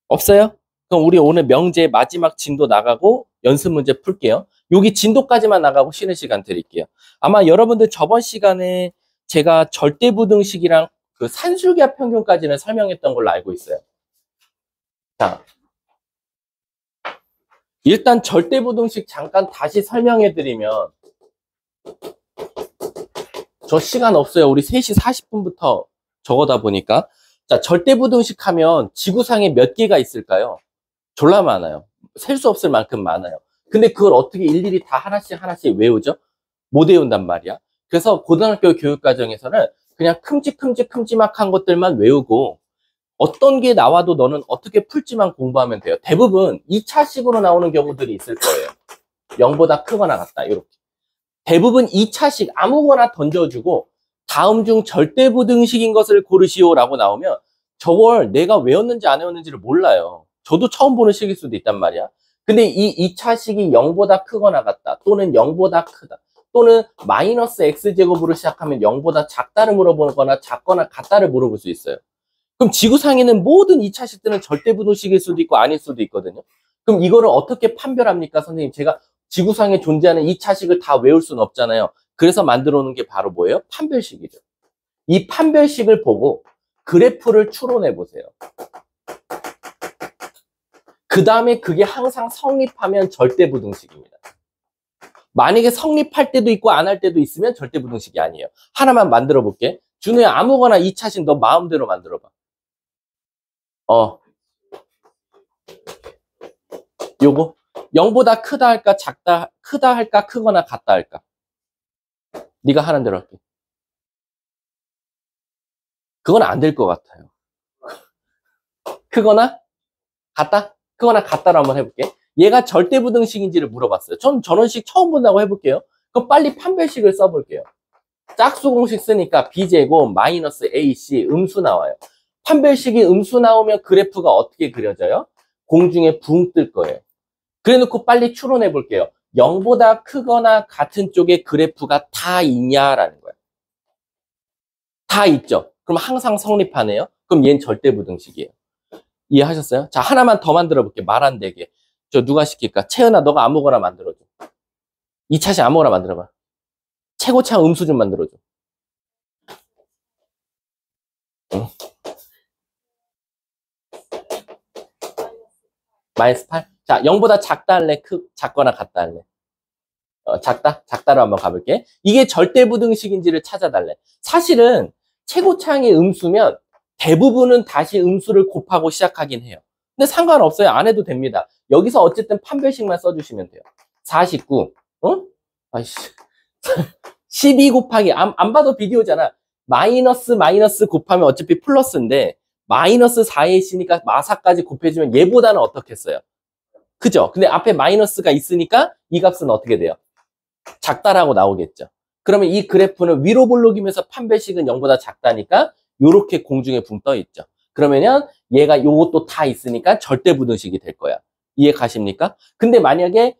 없어요? 그럼 우리 오늘 명제 마지막 진도 나가고 연습 문제 풀게요. 여기 진도까지만 나가고 쉬는 시간 드릴게요. 아마 여러분들 저번 시간에 제가 절대부등식이랑 그 산술기하 평균까지는 설명했던 걸로 알고 있어요. 자, 일단 절대부등식 잠깐 다시 설명해드리면 저 시간 없어요. 우리 3시 40분부터 저거다 보니까. 자, 절대부등식 하면 지구상에 몇 개가 있을까요? 졸라 많아요. 셀 수 없을 만큼 많아요. 근데 그걸 어떻게 일일이 다 하나씩 외우죠? 못 외운단 말이야. 그래서 고등학교 교육과정에서는 그냥 큼직큼직한 것들만 외우고 어떤 게 나와도 너는 어떻게 풀지만 공부하면 돼요. 대부분 2차식으로 나오는 경우들이 있을 거예요. 0보다 크거나 같다. 이렇게. 대부분 2차식 아무거나 던져주고 다음 중 절대부등식인 것을 고르시오라고 나오면 저걸 내가 외웠는지 안 외웠는지를 몰라요. 저도 처음 보는 식일 수도 있단 말이야. 근데 이 2차식이 0보다 크거나 같다. 또는 0보다 크다. 또는 마이너스 x제곱으로 시작하면 0보다 작다를 물어보거나 작거나 같다를 물어볼 수 있어요. 그럼 지구상에 있는 모든 2차식들은 절대부등식일 수도 있고 아닐 수도 있거든요. 그럼 이거를 어떻게 판별합니까, 선생님? 제가 지구상에 존재하는 2차식을 다 외울 수는 없잖아요. 그래서 만들어 놓은 게 바로 뭐예요? 판별식이죠. 이 판별식을 보고 그래프를 추론해 보세요. 그 다음에 그게 항상 성립하면 절대부등식입니다. 만약에 성립할 때도 있고 안 할 때도 있으면 절대부등식이 아니에요. 하나만 만들어 볼게. 준우야, 아무거나 2차식 너 마음대로 만들어 봐. 요거 0보다 크다 할까 크다 할까 크거나 같다 할까? 네가 하는 대로 할게. 그건 안 될 것 같아요. 크거나 같다? 크거나 같다로 한번 해볼게. 얘가 절대부등식인지를 물어봤어요. 전 저런 식 처음 본다고 해볼게요. 그럼 빨리 판별식을 써볼게요. 짝수 공식 쓰니까 b제곱 마이너스 ac 음수 나와요. 판별식이 음수 나오면 그래프가 어떻게 그려져요? 공중에 붕 뜰 거예요. 그래 놓고 빨리 추론해 볼게요. 0보다 크거나 같은 쪽에 그래프가 다 있냐라는 거예요. 다 있죠. 그럼 항상 성립하네요. 그럼 얘는 절대부등식이에요. 이해하셨어요? 자, 하나만 더 만들어 볼게요. 말 안 되게. 저 누가 시킬까? 채은아, 너가 아무거나 만들어줘. 2차식 아무거나 만들어봐. 최고차 음수 좀 만들어줘. 응. 마이너스 8? 자, 0보다 작다 할래? 작거나 같다 할래? 작다? 작다로 한번 가볼게. 이게 절대부등식인지를 찾아달래. 사실은 최고차항이 음수면 대부분은 다시 음수를 곱하고 시작하긴 해요. 근데 상관없어요. 안 해도 됩니다. 여기서 어쨌든 판별식만 써주시면 돼요. 49, 응? 아이씨. 12 곱하기, 안 봐도 비디오잖아. 마이너스 곱하면 어차피 플러스인데, 마이너스 4에 있으니까 마사까지 곱해주면 얘보다는 어떻겠어요? 그죠? 근데 앞에 마이너스가 있으니까 이 값은 어떻게 돼요? 작다라고 나오겠죠. 그러면 이 그래프는 위로 볼록이면서 판별식은 0보다 작다니까 요렇게 공중에 붕 떠 있죠. 그러면은 얘가 요것도 다 있으니까 절대부등식이 될 거야. 이해 가십니까? 근데 만약에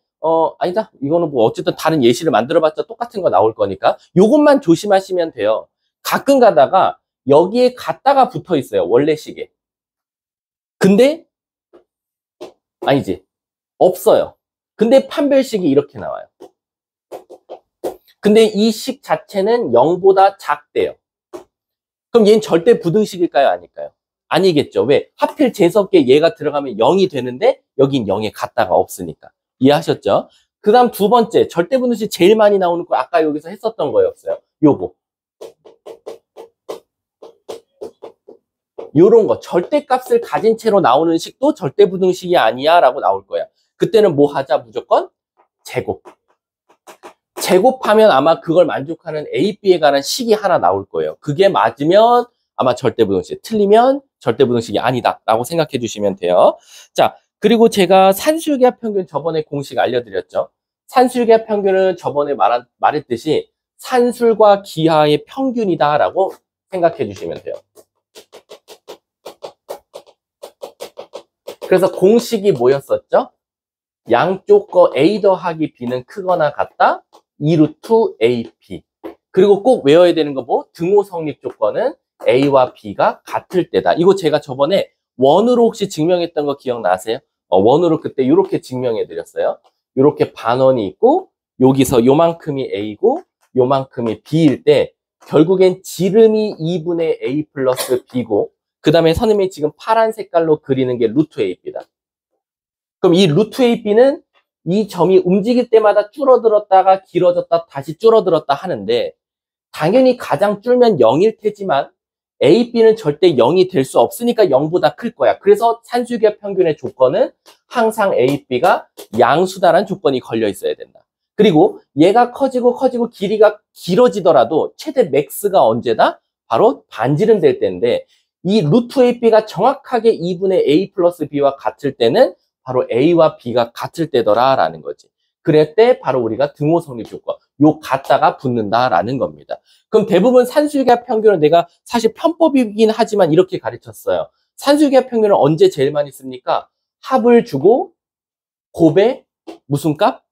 아니다. 이거는 뭐 어쨌든 다른 예시를 만들어봤자 똑같은 거 나올 거니까 요것만 조심하시면 돼요. 가끔 가다가 여기에 같다가 붙어 있어요. 원래 식에. 근데 아니지. 없어요. 근데 판별식이 이렇게 나와요. 근데 이 식 자체는 0보다 작대요. 그럼 얘는 절대 부등식일까요? 아닐까요? 아니겠죠. 왜? 하필 재수없게 얘가 들어가면 0이 되는데 여긴 0에 같다가 없으니까. 이해하셨죠? 그 다음 두 번째, 절대 부등식 제일 많이 나오는 거 아까 여기서 했었던 거였어요. 요거. 요런 거. 절대값을 가진 채로 나오는 식도 절대 부등식이 아니야 라고 나올 거야. 그때는 뭐 하자? 무조건 제곱. 제곱하면 아마 그걸 만족하는 A, B에 관한 식이 하나 나올 거예요. 그게 맞으면 아마 절대부등식, 틀리면 절대부등식이 아니다 라고 생각해 주시면 돼요. 자, 그리고 제가 산술기하 평균 저번에 공식 알려드렸죠. 산술기하 평균은 저번에 말했듯이 산술과 기하의 평균이다 라고 생각해 주시면 돼요. 그래서 공식이 뭐였었죠? 양쪽 거 A 더하기 B는 크거나 같다. 2루트 AP. 그리고 꼭 외워야 되는 거 뭐? 등호 성립 조건은 A와 B가 같을 때다. 이거 제가 저번에 원으로 혹시 증명했던 거 기억나세요? 원으로 그때 이렇게 증명해 드렸어요. 이렇게 반원이 있고 여기서 요만큼이 A고 요만큼이 B일 때 결국엔 지름이 2분의 A 플러스 B고 그 다음에 선생님이 지금 파란 색깔로 그리는 게 루트 AB다. 그럼 이 루트 AB는 이 점이 움직일 때마다 줄어들었다가 길어졌다 다시 줄어들었다 하는데 당연히 가장 줄면 0일 테지만 A, B는 절대 0이 될 수 없으니까 0보다 클 거야. 그래서 산술기하 평균의 조건은 항상 A, B가 양수다라는 조건이 걸려 있어야 된다. 그리고 얘가 커지고 길이가 길어지더라도 최대 맥스가 언제다? 바로 반지름 될 때인데 이 루트 AB가 정확하게 2분의 A 플러스 B와 같을 때는 바로 A와 B가 같을 때더라라는 거지. 그럴 때 바로 우리가 등호 성립 조건, 요 같다가 붙는다라는 겁니다. 그럼 대부분 산술기하 평균은 내가 사실 편법이긴 하지만 이렇게 가르쳤어요. 산술기하 평균은 언제 제일 많이 씁니까? 합을 주고 곱의 무슨 값?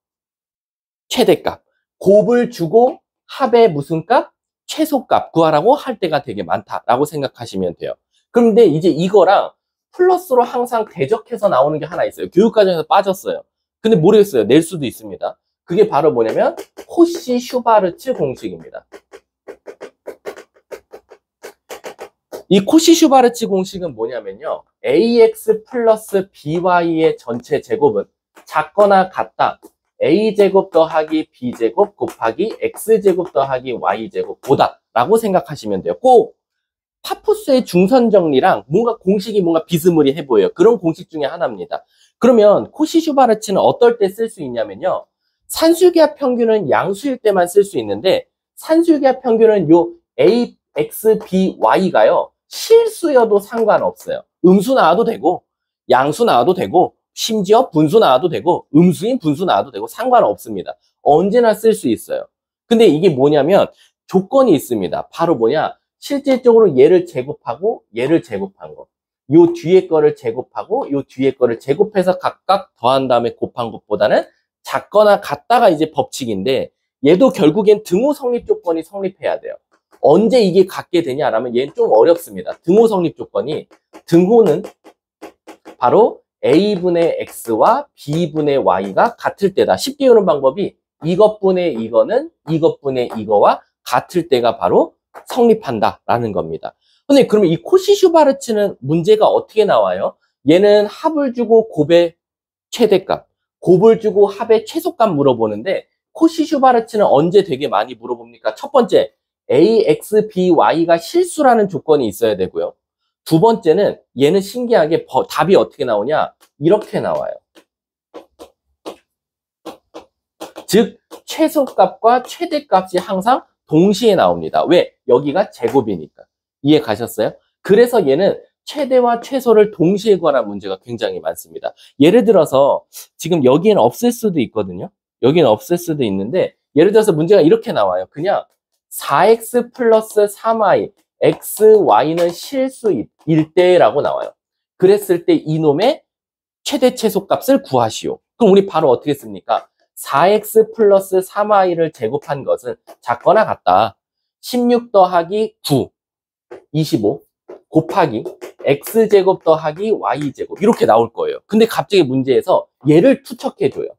최대값. 곱을 주고 합의 무슨 값? 최소값 구하라고 할 때가 되게 많다라고 생각하시면 돼요. 그런데 이제 이거랑 플러스로 항상 대적해서 나오는 게 하나 있어요. 교육과정에서 빠졌어요. 근데 모르겠어요. 낼 수도 있습니다. 그게 바로 뭐냐면 코시-슈바르츠 공식입니다. 이 코시-슈바르츠 공식은 뭐냐면요. ax 플러스 by의 전체 제곱은 작거나 같다. a제곱 더하기 b제곱 곱하기 x제곱 더하기 y제곱 보다 라고 생각하시면 돼요. 꼭 파푸스의 중선 정리랑 뭔가 공식이 뭔가 비스무리해 보여요. 그런 공식 중에 하나입니다. 그러면 코시-슈바르츠는 어떨 때 쓸 수 있냐면요. 산술기하 평균은 양수일 때만 쓸 수 있는데 산술기하 평균은 요 a, x, b, y가요. 실수여도 상관없어요. 음수 나와도 되고 양수 나와도 되고 심지어 분수 나와도 되고 음수인 분수 나와도 되고 상관없습니다. 언제나 쓸 수 있어요. 근데 이게 뭐냐면 조건이 있습니다. 바로 뭐냐? 실질적으로 얘를 제곱하고 얘를 제곱한 거. 요 뒤에 거를 제곱하고 요 뒤에 거를 제곱해서 각각 더한 다음에 곱한 것보다는 작거나 같다가 이제 법칙인데 얘도 결국엔 등호 성립 조건이 성립해야 돼요. 언제 이게 같게 되냐라면 얘는 좀 어렵습니다. 등호 성립 조건이 등호는 바로 a분의 x와 b분의 y가 같을 때다. 쉽게 외우는 방법이 이것분의 이거는 이것분의 이거와 같을 때가 바로 성립한다라는 겁니다. 근데 그러면 이 코시-슈바르츠는 문제가 어떻게 나와요? 얘는 합을 주고 곱의 최대값, 곱을 주고 합의 최소값 물어보는데 코시-슈바르츠는 언제 되게 많이 물어봅니까? 첫 번째, ax, by가 실수라는 조건이 있어야 되고요. 두 번째는 얘는 신기하게 답이 어떻게 나오냐? 이렇게 나와요. 즉 최소값과 최대값이 항상 동시에 나옵니다. 왜? 여기가 제곱이니까. 이해 가셨어요? 그래서 얘는 최대와 최소를 동시에 구하는 문제가 굉장히 많습니다. 예를 들어서 지금 여기에는 없을 수도 있거든요. 여기는 없을 수도 있는데 예를 들어서 문제가 이렇게 나와요. 그냥 4x 플러스 3y x, y는 실수일 때라고 나와요. 그랬을 때 이놈의 최대 최소값을 구하시오. 그럼 우리 바로 어떻게 씁니까? 4x 플러스 3y를 제곱한 것은 작거나 같다. 16 더하기 9, 25 곱하기 x제곱 더하기 y제곱 이렇게 나올 거예요. 근데 갑자기 문제에서 얘를 투척해줘요.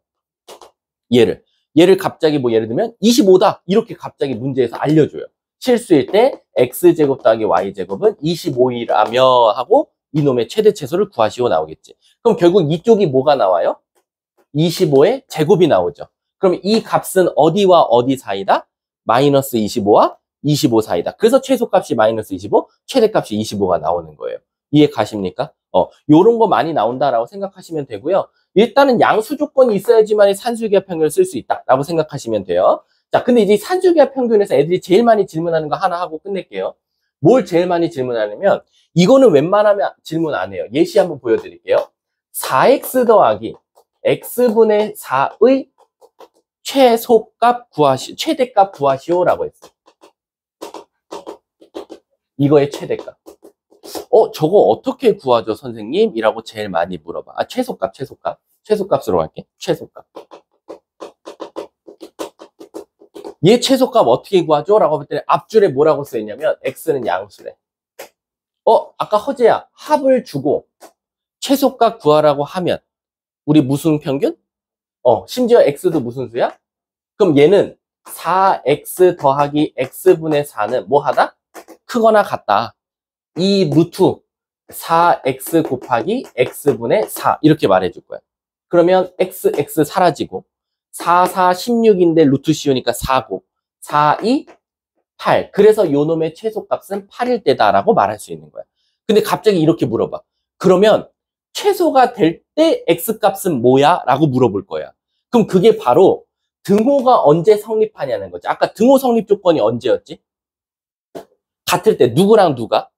얘를 갑자기 뭐 예를 들면 25다 이렇게 갑자기 문제에서 알려줘요. 실수일 때 x제곱 더하기 y제곱은 25이라며 하고 이놈의 최대 최소를 구하시오 나오겠지. 그럼 결국 이쪽이 뭐가 나와요? 25의 제곱이 나오죠. 그럼 이 값은 어디와 어디 사이다? 마이너스 25와 25 사이다. 그래서 최소값이 마이너스 25, 최대값이 25가 나오는 거예요. 이해 가십니까? 요런 거 많이 나온다라고 생각하시면 되고요. 일단은 양수 조건이 있어야지만 산술기하 평균을 쓸 수 있다라고 생각하시면 돼요. 자, 근데 이제 산술기하 평균에서 애들이 제일 많이 질문하는 거 하나 하고 끝낼게요. 뭘 제일 많이 질문하냐면 이거는 웬만하면 질문 안 해요. 예시 한번 보여드릴게요. 4x 더하기 x분의 4의 최대값 구하시오라고 했어요. 이거의 최대값. 저거 어떻게 구하죠, 선생님? 이라고 제일 많이 물어봐. 최소값. 최소값으로 갈게. 최소값. 얘 최소값 어떻게 구하죠? 라고 볼 때는 앞줄에 뭐라고 써있냐면 x는 양수래. 아까 허재야 합을 주고 최소값 구하라고 하면 우리 무슨 평균? 심지어 x도 무슨 수야? 그럼 얘는 4x 더하기 x분의 4는 뭐 하다? 크거나 같다. 이 루트 4x 곱하기 x분의 4 이렇게 말해줄 거야. 그러면 x 사라지고 4, 4, 16인데 루트 씌우니까 4고 4, 2, 8. 그래서 요놈의 최소값은 8일 때다라고 말할 수 있는 거야. 근데 갑자기 이렇게 물어봐. 그러면 최소가 될 때 x값은 뭐야? 라고 물어볼 거야. 그럼 그게 바로 등호가 언제 성립하냐는 거지. 아까 등호 성립 조건이 언제였지? 같을 때 누구랑 누가?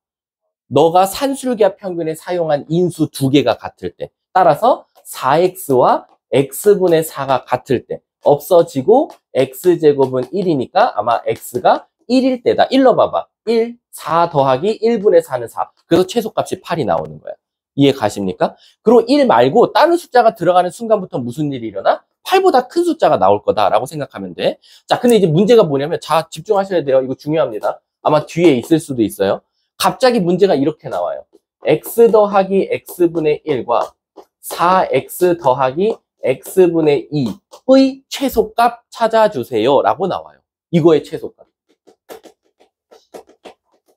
너가 산술기하 평균에 사용한 인수 두 개가 같을 때. 따라서 4x와 x분의 4가 같을 때. 없어지고 x제곱은 1이니까 아마 x가 1일 때다. 1로 봐봐. 1, 4 더하기 1분의 4는 4. 그래서 최소값이 8이 나오는 거야. 이해 가십니까? 그리고 1 말고 다른 숫자가 들어가는 순간부터 무슨 일이 일어나? 8보다 큰 숫자가 나올 거다라고 생각하면 돼. 자, 근데 이제 문제가 뭐냐면, 자, 집중하셔야 돼요. 이거 중요합니다. 아마 뒤에 있을 수도 있어요. 갑자기 문제가 이렇게 나와요. x 더하기 x분의 1과 4x 더하기 x분의 2의 최소값 찾아주세요 라고 나와요. 이거의 최소값.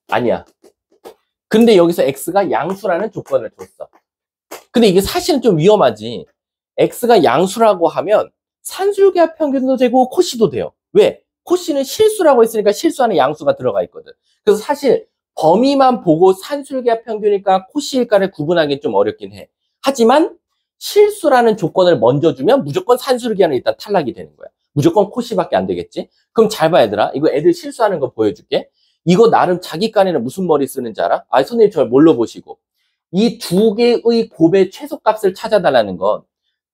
아니야. 근데 여기서 x가 양수라는 조건을 줬어. 근데 이게 사실은 좀 위험하지. x가 양수라고 하면 산술계합 평균도 되고 코시도 돼요. 왜? 코시는 실수라고 했으니까 실수 안에 양수가 들어가 있거든. 그래서 사실 범위만 보고 산술계합 평균일까 코시일까를 구분하기 좀 어렵긴 해. 하지만 실수라는 조건을 먼저 주면 무조건 산술계합은 일단 탈락이 되는 거야. 무조건 코시밖에 안 되겠지? 그럼 잘 봐, 얘들아. 이거 애들 실수하는 거 보여줄게. 이거 나름 자기 깐에는 무슨 머리 쓰는지 알아? 아, 선생님 저를 뭘로 보시고. 이 두 개의 곱의 최소값을 찾아달라는 건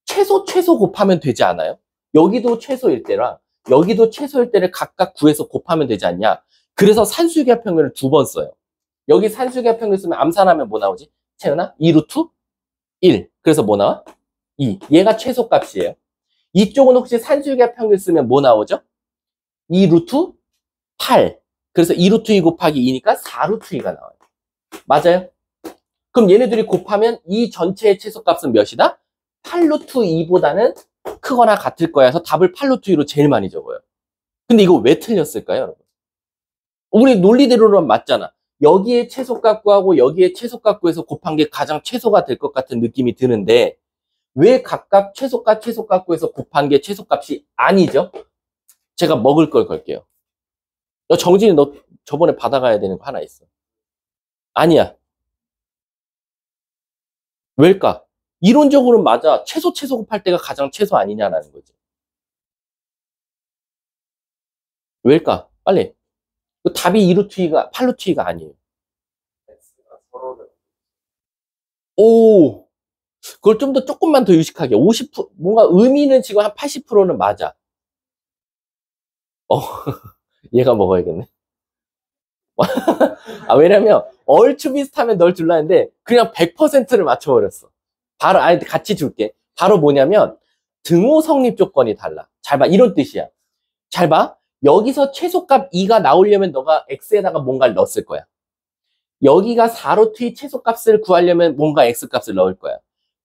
최소 곱하면 되지 않아요? 여기도 최소일 때랑 여기도 최소일 때를 각각 구해서 곱하면 되지 않냐? 그래서 산술계합 평균을 두 번 써요. 여기 산술계합 평균 쓰면 암산하면 뭐 나오지? 채은아? 2루트 1. 그래서 뭐 나와? 2. 얘가 최소값이에요. 이쪽은 혹시 산술계합 평균 쓰면 뭐 나오죠? 2루트 8. 그래서 2루트 2 곱하기 2니까 4루트 2가 나와요. 맞아요? 그럼 얘네들이 곱하면 이 전체의 최소값은 몇이다? 8루트 2보다는 크거나 같을 거야 해서 답을 8루트 2로 제일 많이 적어요. 근데 이거 왜 틀렸을까요, 여러분? 우리 논리대로는 맞잖아. 여기에 최소값 구하고 여기에 최소값 구해서 곱한 게 가장 최소가 될 것 같은 느낌이 드는데 왜 각각 최소값 구해서 곱한 게 최소값이 아니죠? 제가 먹을 걸 걸게요. 정진이 너 저번에 받아가야 되는 거 하나 있어. 아니야. 왜일까? 이론적으로는 맞아. 최소 곱할 때가 가장 최소 아니냐라는 거지. 왜일까? 빨리. 그 답이 2루트 2가 8루트 2가 아니에요. 오, 그걸 좀 더 조금만 더 유식하게 50% 뭔가 의미는 지금 한 80%는 맞아. 얘가 먹어야겠네. 아, 왜냐면 얼추 비슷하면 널 줄라 했는데 그냥 100%를 맞춰버렸어. 바로 아예 같이 줄게. 바로 뭐냐면 등호 성립 조건이 달라. 잘 봐. 이런 뜻이야. 잘 봐. 여기서 최소값 2가 나오려면 너가 x에다가 뭔가를 넣었을 거야. 여기가 4루트의 최소값을 구하려면 뭔가 x값을 넣을 거야.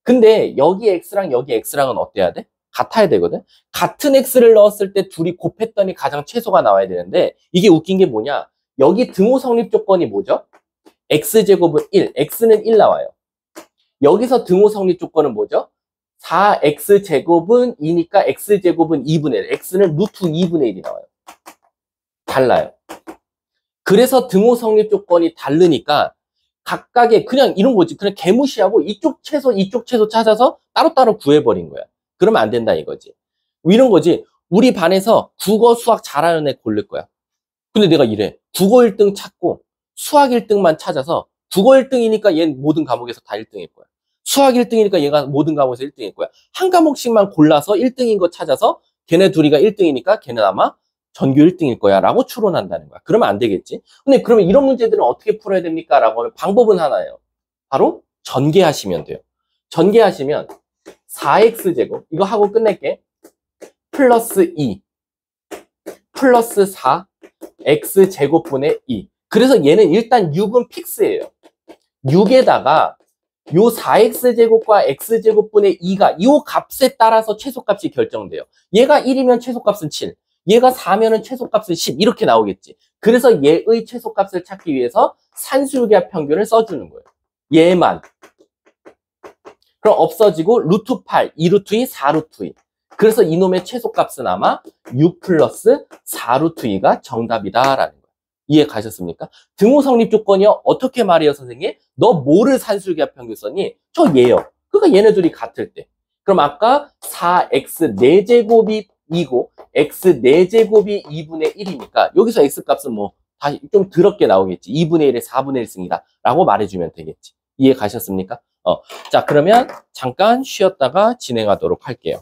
근데 여기 x랑 여기 x랑은 어때야 돼? 같아야 되거든? 같은 x를 넣었을 때 둘이 곱했더니 가장 최소가 나와야 되는데 이게 웃긴 게 뭐냐? 여기 등호 성립 조건이 뭐죠? x제곱은 1, x는 1 나와요. 여기서 등호 성립 조건은 뭐죠? 4x제곱은 2니까 x제곱은 2분의 1, x는 루트 2분의 1이 나와요. 달라요. 그래서 등호 성립 조건이 다르니까 각각의 그냥 이런 거지. 그냥 개무시하고 이쪽 최소 찾아서 따로따로 구해버린 거야. 그러면 안 된다 이거지. 이런 거지. 우리 반에서 국어, 수학 잘하는 애 고를 거야. 근데 내가 이래. 국어 1등 찾고 수학 1등만 찾아서 국어 1등이니까 얘는 모든 과목에서 다 1등일 거야. 수학 1등이니까 얘가 모든 과목에서 1등일 거야. 한 과목씩만 골라서 1등인 거 찾아서 걔네 둘이가 1등이니까 걔는 아마 전교 1등일 거야 라고 추론한다는 거야. 그러면 안 되겠지. 근데 그러면 이런 문제들은 어떻게 풀어야 됩니까? 라고 하면 방법은 하나예요. 바로 전개하시면 돼요. 전개하시면 4x제곱 이거 하고 끝낼게. 플러스 2 플러스 4 x제곱분의 2. 그래서 얘는 일단 6은 픽스예요. 6에다가 요 4x제곱과 x제곱분의 2가 이 값에 따라서 최소값이 결정돼요. 얘가 1이면 최소값은 7. 얘가 4면은 최소값은 10 이렇게 나오겠지. 그래서 얘의 최소값을 찾기 위해서 산술계합 평균을 써주는 거예요. 얘만. 그럼 없어지고 루트 8, 2루트 2, 4루트 2. 그래서 이놈의 최소값은 아마 6 플러스 4루트 2가 정답이다라는 거예요. 이해 가셨습니까? 등호 성립 조건이요. 어떻게 말해요, 선생님? 너 뭐를 산술계합 평균 썼니? 저 얘요. 그러니까 얘네들이 같을 때. 그럼 아까 4x 4제곱이 2고 x 4제곱이 2분의 1이니까 여기서 x값은 뭐 다시 좀 더럽게 나오겠지. 2분의 1에 4분의 1승이다 라고 말해주면 되겠지. 이해 가셨습니까? 자, 그러면 잠깐 쉬었다가 진행하도록 할게요.